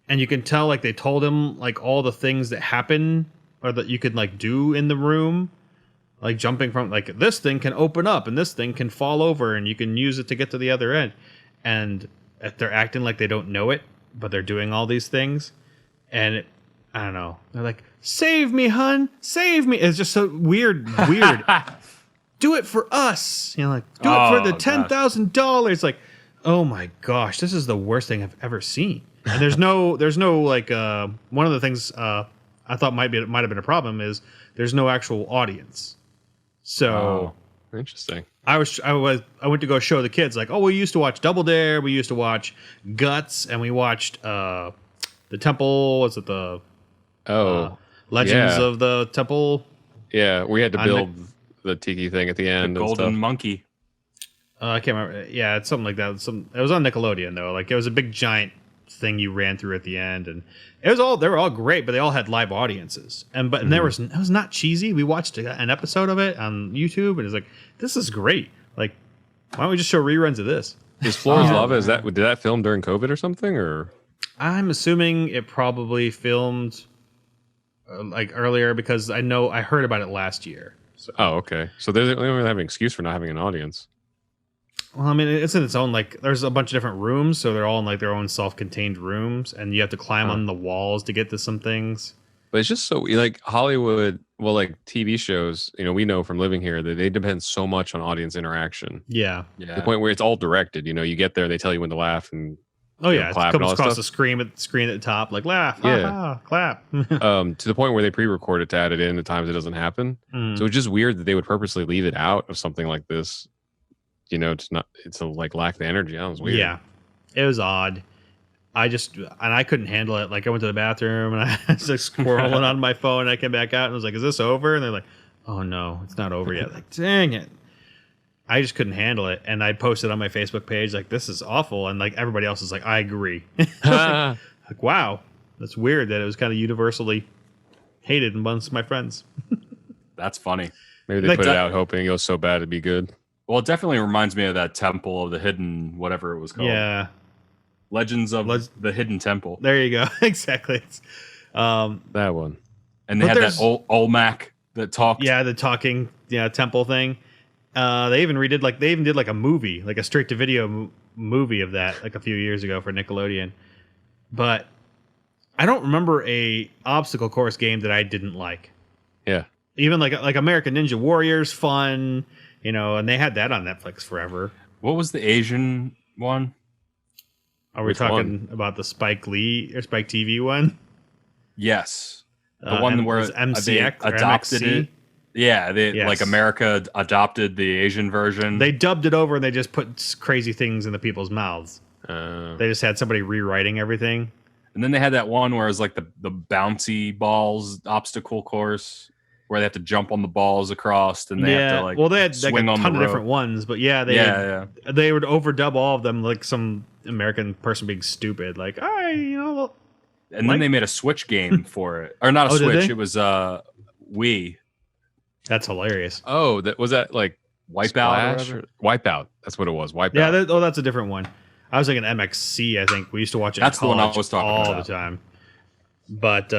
And you can tell they told him all the things that happen or that you could do in the room, jumping from this thing can open up and this thing can fall over and you can use it to get to the other end. And they're acting like they don't know it, but they're doing all these things, and I don't know. They're save me, hun, save me. It's just so weird. Do it for us. Do it for the $10,000. Oh my gosh, this is the worst thing I've ever seen. And there's no one of the things I thought might have been a problem is there's no actual audience. So interesting. I went to go show the kids we used to watch Double Dare, we used to watch Guts, and we watched the Temple. Was it the Legends of the Temple? Yeah, we had to build the tiki thing at the end. The golden monkey. I can't remember. Yeah, it's something like that. It was on Nickelodeon though. It was a big giant thing you ran through at the end, and they were all great, but they all had live audiences, and it was not cheesy. We watched an episode of it on YouTube, and it's like, this is great. Like, why don't we just show reruns of this? Is Floor is Lava, did that film during COVID or something, or? I'm assuming it probably filmed like earlier, because I heard about it last year. So. Oh, okay. So they don't have an excuse for not having an audience. Well, I mean, it's in its own, like, there's a bunch of different rooms, so they're all in like their own self-contained rooms, and you have to climb on the walls to get to some things. But it's just so, like, Hollywood, well, like TV shows, we know from living here that they depend so much on audience interaction. Yeah. To the point where it's all directed. You get there, they tell you when to laugh and clap. It comes across the screen at the top, like laugh, clap. To the point where they pre-record it to add it in at times it doesn't happen. So it's just weird that they would purposely leave it out of something like this. It's like lack the energy. That was weird. Yeah, it was odd. I couldn't handle it. Like, I went to the bathroom and I was like scrolling on my phone. And I came back out and I was like, "Is this over?" And they're like, "Oh no, it's not over yet." Like, dang it! I just couldn't handle it, and I posted on my Facebook page like, "This is awful," and like everybody else is like, "I agree." like, wow, that's weird that it was kind of universally hated amongst my friends. That's funny. Maybe they put it out hoping it was so bad it'd be good. Well, it definitely reminds me of that Temple of the Hidden, whatever it was called. Yeah. Legends of the Hidden Temple. There you go. Exactly. That one. And they had that Olmec that talked. Yeah, the talking temple thing. They even did like a movie, like a straight to video movie of that, like a few years ago for Nickelodeon. But I don't remember a obstacle course game that I didn't like. Yeah. Even like American Ninja Warrior's fun, and they had that on Netflix forever. What was the Asian one? Are we talking about the Spike Lee or Spike TV one? Yes. The one where MCX they adopted it. Yeah, like America adopted the Asian version. They dubbed it over and they just put crazy things in the people's mouths. They just had somebody rewriting everything. And then they had that one where it was like the bouncy balls obstacle course where they have to jump on the balls across and they have to like they had like a ton of different ones, but they would overdub all of them like some American person being stupid, like and then they made a Switch game for it, or not a Switch. It was Wii. That's hilarious. Oh, was that like Wipeout? Wipeout. That's what it was. Wipeout. Yeah. That's a different one. I was thinking MXC. I think we used to watch it. That's the one I was talking all about the time. But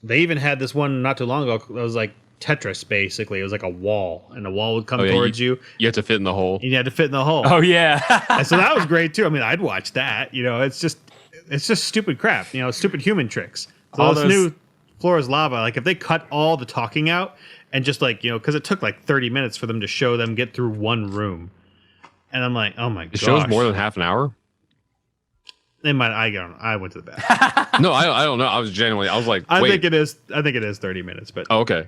they even had this one not too long ago. It was like Tetris, basically. It was like a wall, and the wall would come towards you. You had to fit in the hole. You had to fit in the hole. Oh yeah. And so that was great too. I mean, I'd watch that. It's just stupid crap. Stupid human tricks. So all this new Floor is Lava. Like, if they cut all the talking out and just like because it took like 30 minutes for them to show them get through one room, and I'm like, oh my god, the show's more than half an hour. They might. I went to the bathroom. No, I don't know. I was like, I think it is 30 minutes, but okay.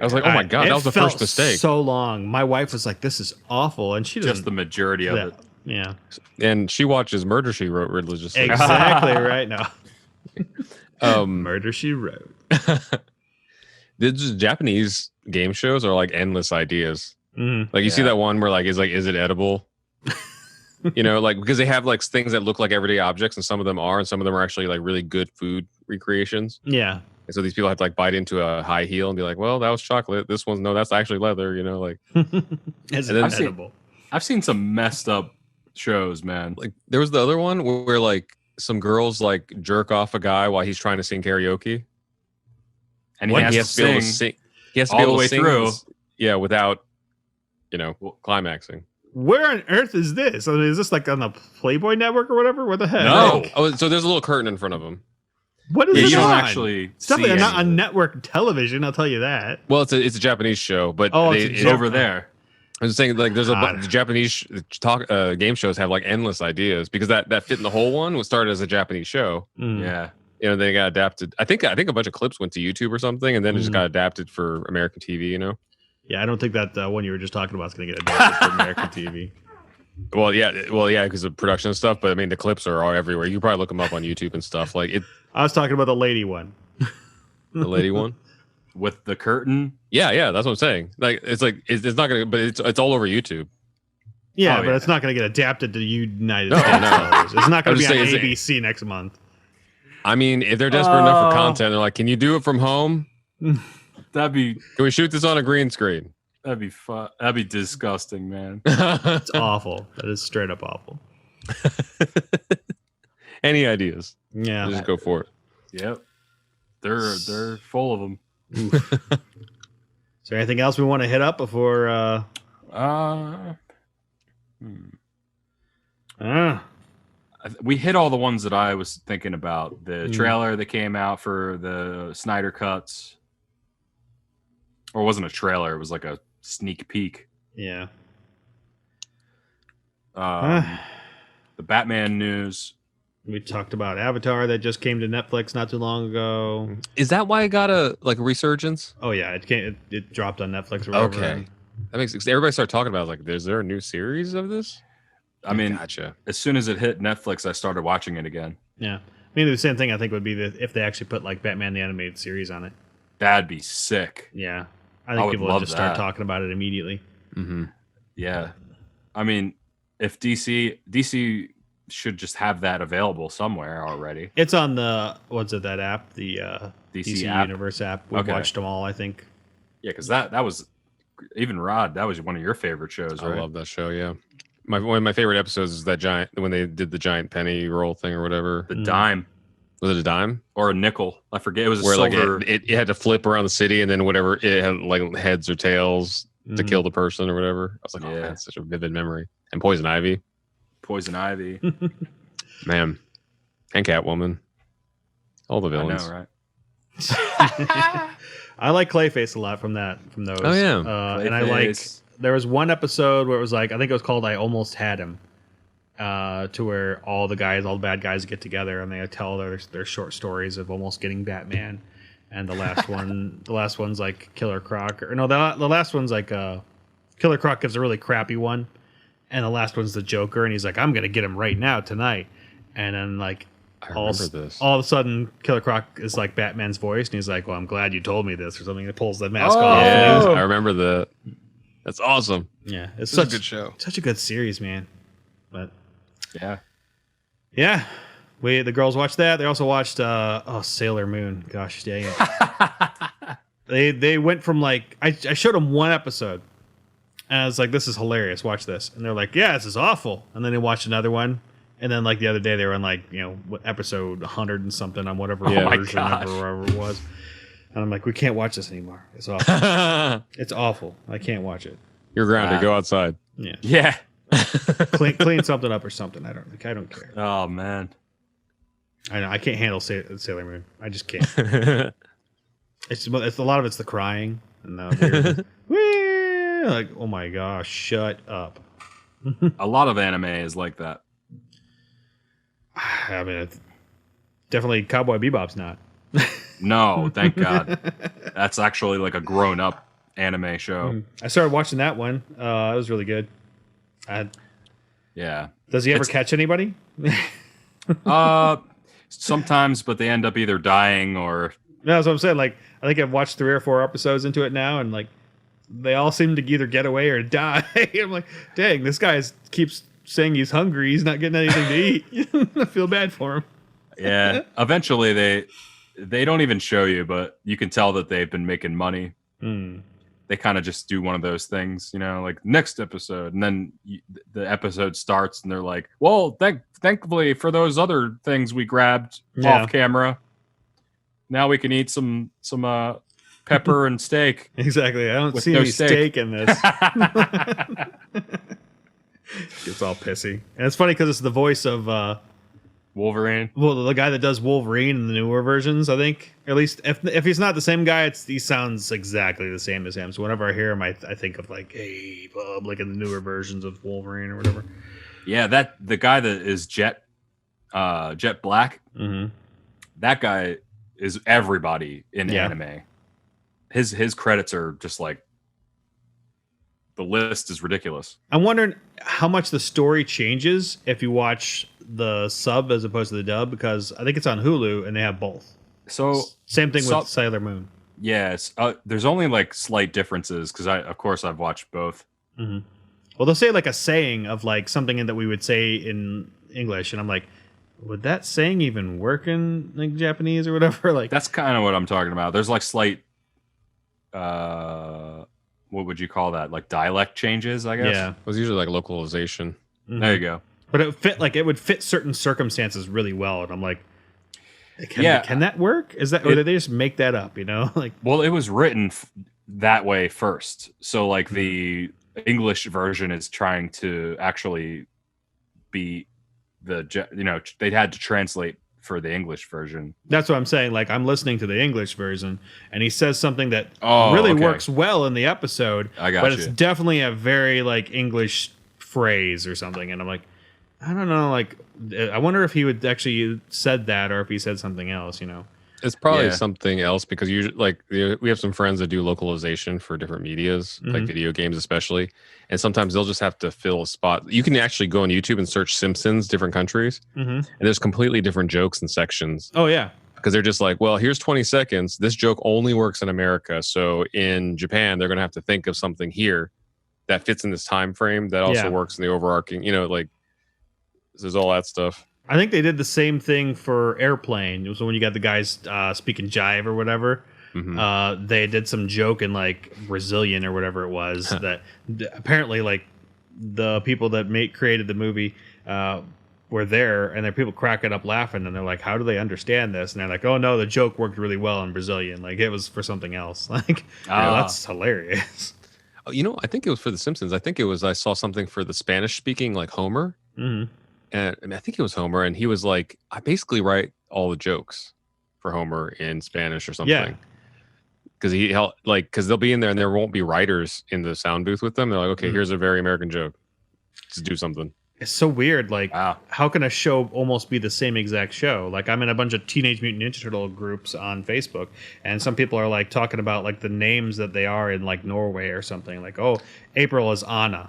I was like, oh my god, that was the first mistake. So long. My wife was like, this is awful, and she doesn't. Just the majority of it. Yeah. And she watches Murder, She Wrote religiously. Exactly right now. Murder, She Wrote. The Japanese game shows are like endless ideas. Mm-hmm. Like you see that one where like is it edible? Like because they have like things that look like everyday objects, and some of them are, and some of them are actually like really good food recreations. Yeah. And so these people have to like bite into a high heel and be like, well, that was chocolate. This one's no, that's actually leather. Like. Is it edible? I've seen some messed up shows, man. Like there was the other one where like some girls like jerk off a guy while he's trying to sing karaoke, and he has to be able to sing. He has to be able to sing through. Yeah, without climaxing. Where on earth is this? I mean, is this like on the Playboy Network or whatever? What the heck? No. Oh, so there's a little curtain in front of him. What is this? You don't on? actually. It's definitely not on network television. I'll tell you that. Well, it's a Japanese show, but it's over there. I was saying like there's the Japanese game shows have like endless ideas because that fit in the whole one was started as a Japanese show. Yeah. They got adapted. I think a bunch of clips went to YouTube or something, and then it just got adapted for American TV. Yeah, I don't think that one you were just talking about is going to get adapted for American TV. Well, yeah, because of production and stuff. But I mean, the clips are all everywhere. You can probably look them up on YouTube and stuff. Like it. I was talking about the lady one. The lady one with the curtain. Yeah, that's what I'm saying. Like it's not gonna, but it's all over YouTube. Yeah, but it's not going to get adapted to United States dollars. It's not going to be on ABC next month. I mean, if they're desperate enough for content, they're like, "Can you do it from home? That'd be. Can we shoot this on a green screen?" That'd be fun. That'd be disgusting, man. It's awful. That is straight up awful. Any ideas? Yeah, just go for it. Yep, they're full of them. Is there anything else we want to hit up before? We hit all the ones that I was thinking about. The trailer that came out for the Snyder Cuts, or it wasn't a trailer; it was like a sneak peek. Yeah. The Batman news. We talked about Avatar that just came to Netflix not too long ago. Is that why it got a resurgence? Oh yeah, it dropped on Netflix or whatever. Okay, that makes sense. Everybody started talking about it, like, is there a new series of this? I mean, gotcha. As soon as it hit Netflix, I started watching it again. Yeah, I mean the same thing. I think would be if they actually put like Batman the Animated Series on it. That'd be sick. Yeah, I think people would just start talking about it immediately. Mm-hmm. Yeah, I mean, if DC should just have that available somewhere already. It's on that app, the DC app? Universe app. We watched them all, I think. Yeah, because that was even Rod. That was one of your favorite shows, right? I love that show. Yeah, one of my favorite episodes is that giant when they did the giant penny roll thing or whatever. The dime. Was it a dime or a nickel? I forget. It was where silver. Like it had to flip around the city, and then whatever it had like heads or tails to kill the person or whatever. I was like, oh man, it's such a vivid memory. And Poison Ivy. Man, and Catwoman, all the villains. I know, right? I like Clayface a lot from those. Oh yeah, and I like. There was one episode where it was like, I think it was called "I Almost Had Him," to where all the bad guys get together and they tell their short stories of almost getting Batman. And the last one's like Killer Croc, or no, the last one's like Killer Croc gives a really crappy one. And the last one's the Joker, and he's like, "I'm gonna get him right now tonight." And then like all of a sudden, Killer Croc is like Batman's voice, and he's like, "Well, I'm glad you told me this," or something. He pulls the mask off. Yeah, I remember that. That's awesome. Yeah, it's such a good show. Such a good series, man. But yeah. The girls watched that. They also watched Sailor Moon. Gosh dang it. They went from like I showed them one episode. And I was like, this is hilarious. Watch this. And they're like, yeah, this is awful. And then they watched another one. And then like the other day they were on like, episode 100 and something on whatever version or whatever it was. And I'm like, we can't watch this anymore. It's awful. It's awful. I can't watch it. You're grounded. Go outside. Yeah. clean something up or something. I don't care. Oh man. I know. I can't handle Sailor Moon. I just can't. It's a lot of it's the crying and the like, oh my gosh, shut up. A lot of anime is like that. I mean, definitely Cowboy Bebop's not. No, thank God. That's actually like a grown-up anime show. I started watching that one. It was really good. Yeah. Does he ever catch anybody? Sometimes, but they end up either dying or... No, that's what I'm saying. Like, I think I've watched 3 or 4 episodes into it now, and like, they all seem to either get away or die. I'm like, dang, this guy keeps saying he's hungry. He's not getting anything to eat. I feel bad for him. Yeah. Eventually, they don't even show you, but you can tell that they've been making money. They kind of just do one of those things, like next episode. And then the episode starts and they're like, well, thankfully for those other things we grabbed off camera, now we can eat some pepper and steak. Exactly. I don't see any steak in this. It's all pissy. And it's funny because it's the voice of Wolverine. Well, the guy that does Wolverine in the newer versions, I think. At least if he's not the same guy, he sounds exactly the same as him. So whenever I hear him, I think of like, hey, Bub, like in the newer versions of Wolverine or whatever. Yeah, the guy that is Jet Black, that guy is everybody in anime. His credits are just like, the list is ridiculous. I'm wondering how much the story changes if you watch the sub as opposed to the dub, because I think it's on Hulu and they have both. So same thing with Sailor Moon. Yes, there's only like slight differences because I've watched both. Well, they'll say like a saying of like something that we would say in English, and I'm like, would that saying even work in like Japanese or whatever? Like that's kind of what I'm talking about. There's like slight, what would you call that? Like dialect changes, I guess. Yeah, It was usually like localization. There you go. but it would fit certain circumstances really well, and I'm like, can that work? Is that or did they just make that up? You know, like well, it was written that way first, so like the English version is trying to actually be they had to translate for the English version. that's what I'm saying. Like I'm listening to the English version, and he says something that really works well in the episode. I got but you. It's definitely a very like English phrase or something, and I'm like, I don't know. Like I wonder if he would actually said that or if he said something else. You know. It's probably something else because usually, like, we have some friends that do localization for different medias, like video games especially, and sometimes they'll just have to fill a spot. You can actually go on YouTube and search Simpsons, different countries, and there's completely different jokes and sections. Oh yeah, because they're just like, well, here's 20 seconds. This joke only works in America, so in Japan they're gonna have to think of something here that fits in this time frame that also works in the overarching. You know, like there's all that stuff. I think they did the same thing for Airplane. So when you got the guys speaking jive or whatever, they did some joke in like Brazilian or whatever it was that apparently like the people that created the movie were there, and there people cracking up laughing, and they're like, how do they understand this? And they're like, oh no, the joke worked really well in Brazilian. Like it was for something else. Like that's hilarious. Oh, you know, I think it was for The Simpsons. I think it was I saw something for the Spanish speaking like Homer. And I think it was Homer, and he was like, I basically write all the jokes for Homer in Spanish or something. Yeah. Because because they'll be in there and there won't be writers in the sound booth with them. They're like, okay, here's a very American joke. Just do something. It's so weird. Like, how can a show almost be the same exact show? Like, I'm in a bunch of Teenage Mutant Ninja Turtle groups on Facebook, and some people are like talking about like the names that they are in like Norway or something. Like, oh, April is Anna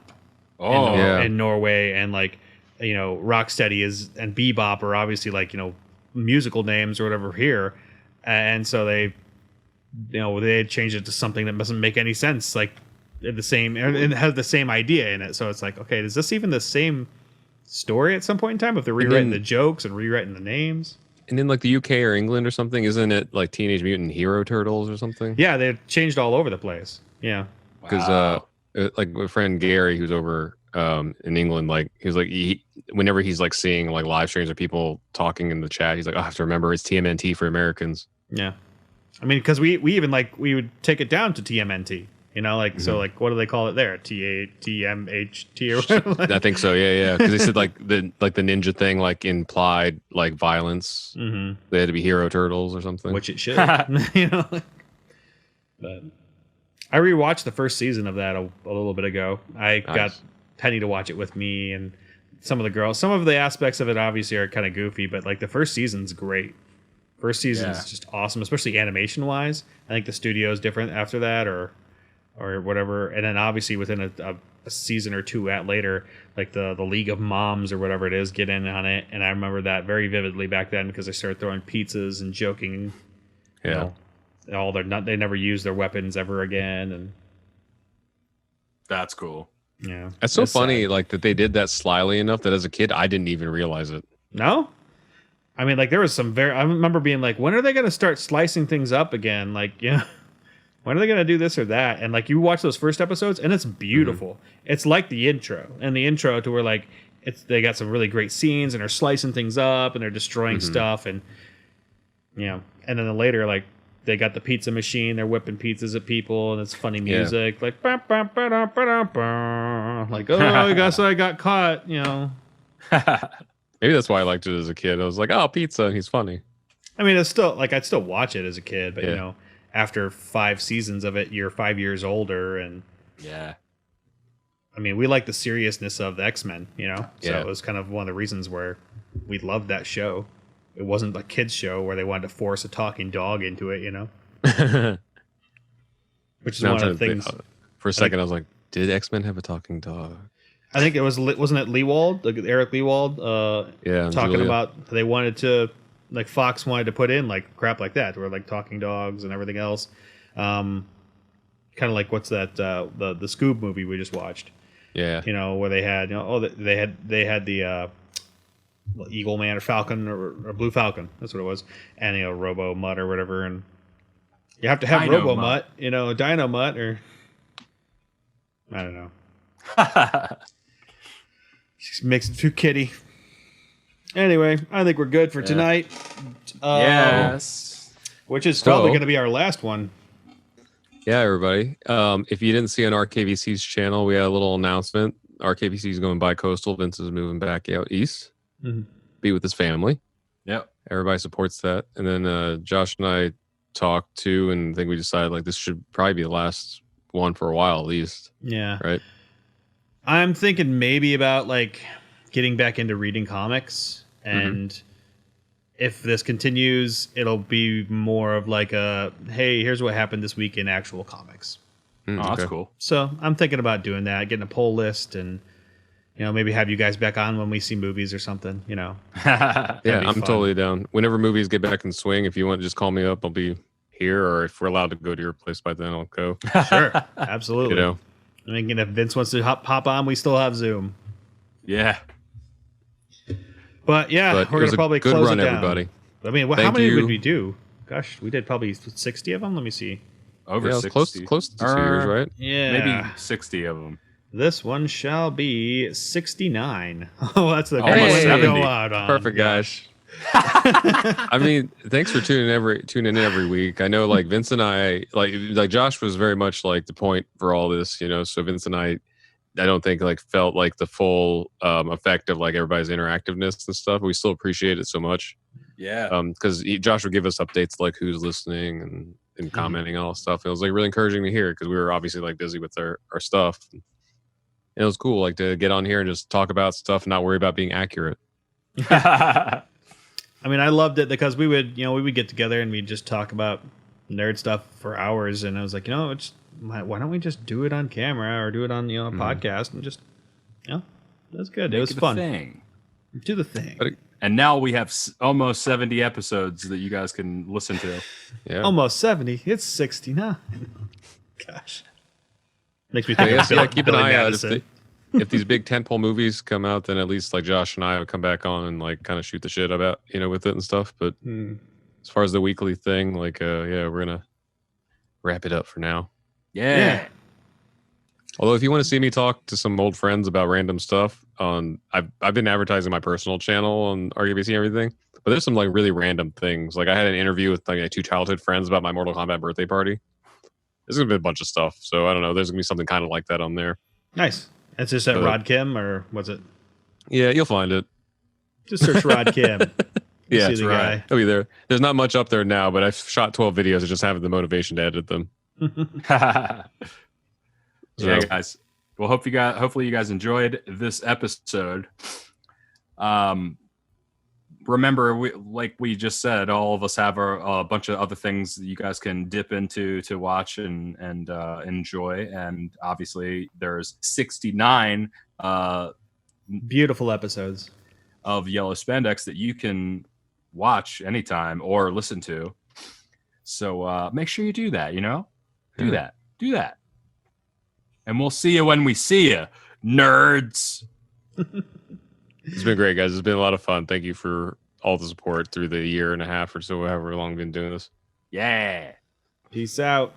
in Norway, and like, you know, Rocksteady and Bebop are obviously like, you know, musical names or whatever here, and so they changed it to something that doesn't make any sense, like the same, and it has the same idea in it. So it's like, okay, is this even the same story at some point in time if they're rewriting the jokes and rewriting the names? And in like the UK or England or something, isn't it like Teenage Mutant Hero Turtles or something? Yeah, they've changed all over the place. Yeah, because like my friend Gary, who's over in England, like he was like whenever he's like seeing like live streams or people talking in the chat, he's like, I have to remember it's TMNT for Americans. Yeah, I mean, because we even like we would take it down to TMNT, you know, like so like what do they call it there? TMHT or whatever. I think so. Yeah. Because they said like the ninja thing like implied like violence. They had to be Hero Turtles or something, which it should. You know, but I rewatched the first season of that a little bit ago. I got Penny to watch it with me, and some of the girls. Some of the aspects of it obviously are kind of goofy, but like the first season's great. First season is just awesome, especially animation wise. I think the studio is different after that, or whatever. And then obviously within a season or two later, like the League of Moms or whatever it is, get in on it. And I remember that very vividly back then because they started throwing pizzas and joking. Yeah. You know, they never used their weapons ever again, and that's cool. Yeah, that's so funny. Like that they did that slyly enough that as a kid I didn't even realize it. No, I mean, like there was some I remember being like, when are they going to start slicing things up again? Like, yeah, when are they going to do this or that? And like you watch those first episodes, and it's beautiful. It's like the intro to where like they got some really great scenes, and they're slicing things up, and they're destroying stuff, and you know, and then later like. They got the pizza machine. They're whipping pizzas at people, and it's funny music, like bah, bah, bah, bah, bah, bah. Like, oh, I guess I got caught. You know, maybe that's why I liked it as a kid. I was like, oh, pizza, he's funny. I mean, it's still like I'd still watch it as a kid, but you know, after 5 seasons of it, you're 5 years older, and I mean, we like the seriousness of the X-Men, you know, so it was kind of one of the reasons where we loved that show. It wasn't a kids show where they wanted to force a talking dog into it, you know? Which is one of the things. For a second, I was like, did X-Men have a talking dog? I think it wasn't it Leewald, like Eric Leewald, talking about they wanted to, like Fox wanted to put in like crap like that, where like talking dogs and everything else. Kind of like what's that, the Scoob movie we just watched. Yeah. You know, where they had, you know, they had the Eagle Man or Falcon or Blue Falcon. That's what it was. And, you know, Robo Mutt or whatever. And you have to have Dino Robo Mutt. Mutt, you know, Dino Mutt, or I don't know. Just makes it too kitty. Anyway, I think we're good for tonight. Yes. Which is probably going to be our last one. Yeah, everybody. If you didn't see on RKVC's channel, we had a little announcement. RKVC is going bi-coastal. Vince is moving back out east. Mm-hmm. Be with his family. Yep. Everybody supports that. And then Josh and I talked to, and I think we decided like this should probably be the last one for a while at least. Yeah. Right. I'm thinking maybe about like getting back into reading comics, and if this continues, it'll be more of like a, hey, here's what happened this week in actual comics. That's cool. So I'm thinking about doing that, getting a poll list, and you know, maybe have you guys back on when we see movies or something, you know. Yeah, I'm totally down. Whenever movies get back in swing, if you want to just call me up, I'll be here, or if we're allowed to go to your place by then, I'll go. Sure. Absolutely. You know. I mean, if Vince wants to hop on, we still have Zoom. Yeah. But yeah, we're going to probably good close run, it down. everybody. I mean, how many would we do? Gosh, we did probably 60 of them. Let me see. Over 60. Close to 2 years, right? Yeah. Maybe 60 of them. This one shall be 69. Oh, that's the Almost great way to 70. go out on. Perfect, guys. I mean, thanks for tuning in every week. I know, like Vince and I, like Josh was very much like the point for all this, you know. So Vince and I don't think like felt like the full effect of like everybody's interactiveness and stuff. We still appreciate it so much. Yeah. Because Josh would give us updates like who's listening and commenting and all that stuff. It was like really encouraging to hear because we were obviously like busy with our stuff. And it was cool like to get on here and just talk about stuff and not worry about being accurate. I mean, I loved it because we would get together and we'd just talk about nerd stuff for hours. And I was like, you know, why don't we just do it on camera or do it on, you know, a podcast and just, you know, that's good. It was fun. Do the thing. And now we have almost 70 episodes that you guys can listen to. Yeah. Almost 70. It's 69. Gosh. Makes me think of keep an eye out. If these big tentpole movies come out, then at least like Josh and I would come back on and like kind of shoot the shit about, you know, with it and stuff. But as far as the weekly thing, like, yeah, we're going to wrap it up for now. Yeah. Although if you want to see me talk to some old friends about random stuff I've been advertising my personal channel on RKVC and everything, but there's some like really random things. Like I had an interview with like 2 childhood friends about my Mortal Kombat birthday party. There's going to be a bunch of stuff. So I don't know. There's going to be something kind of like that on there. Nice. That's just at Rod Kim, or what's it? Yeah, you'll find it. Just search Rod Kim. Yeah, that's right. It'll be there. There's not much up there now, but I've shot 12 videos. I just haven't the motivation to edit them. Yeah, guys. Well, hopefully you guys enjoyed this episode. Remember, like we just said, all of us have a bunch of other things that you guys can dip into to watch and enjoy. And obviously, there's 69 beautiful episodes of Yellow Spandex that you can watch anytime or listen to. So make sure you do that. You know, do that. And we'll see you when we see you, nerds. It's been great, guys. It's been a lot of fun. Thank you for all the support through the year and a half or so, however long we've been doing this. Yeah. Peace out.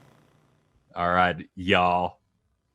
All right, y'all.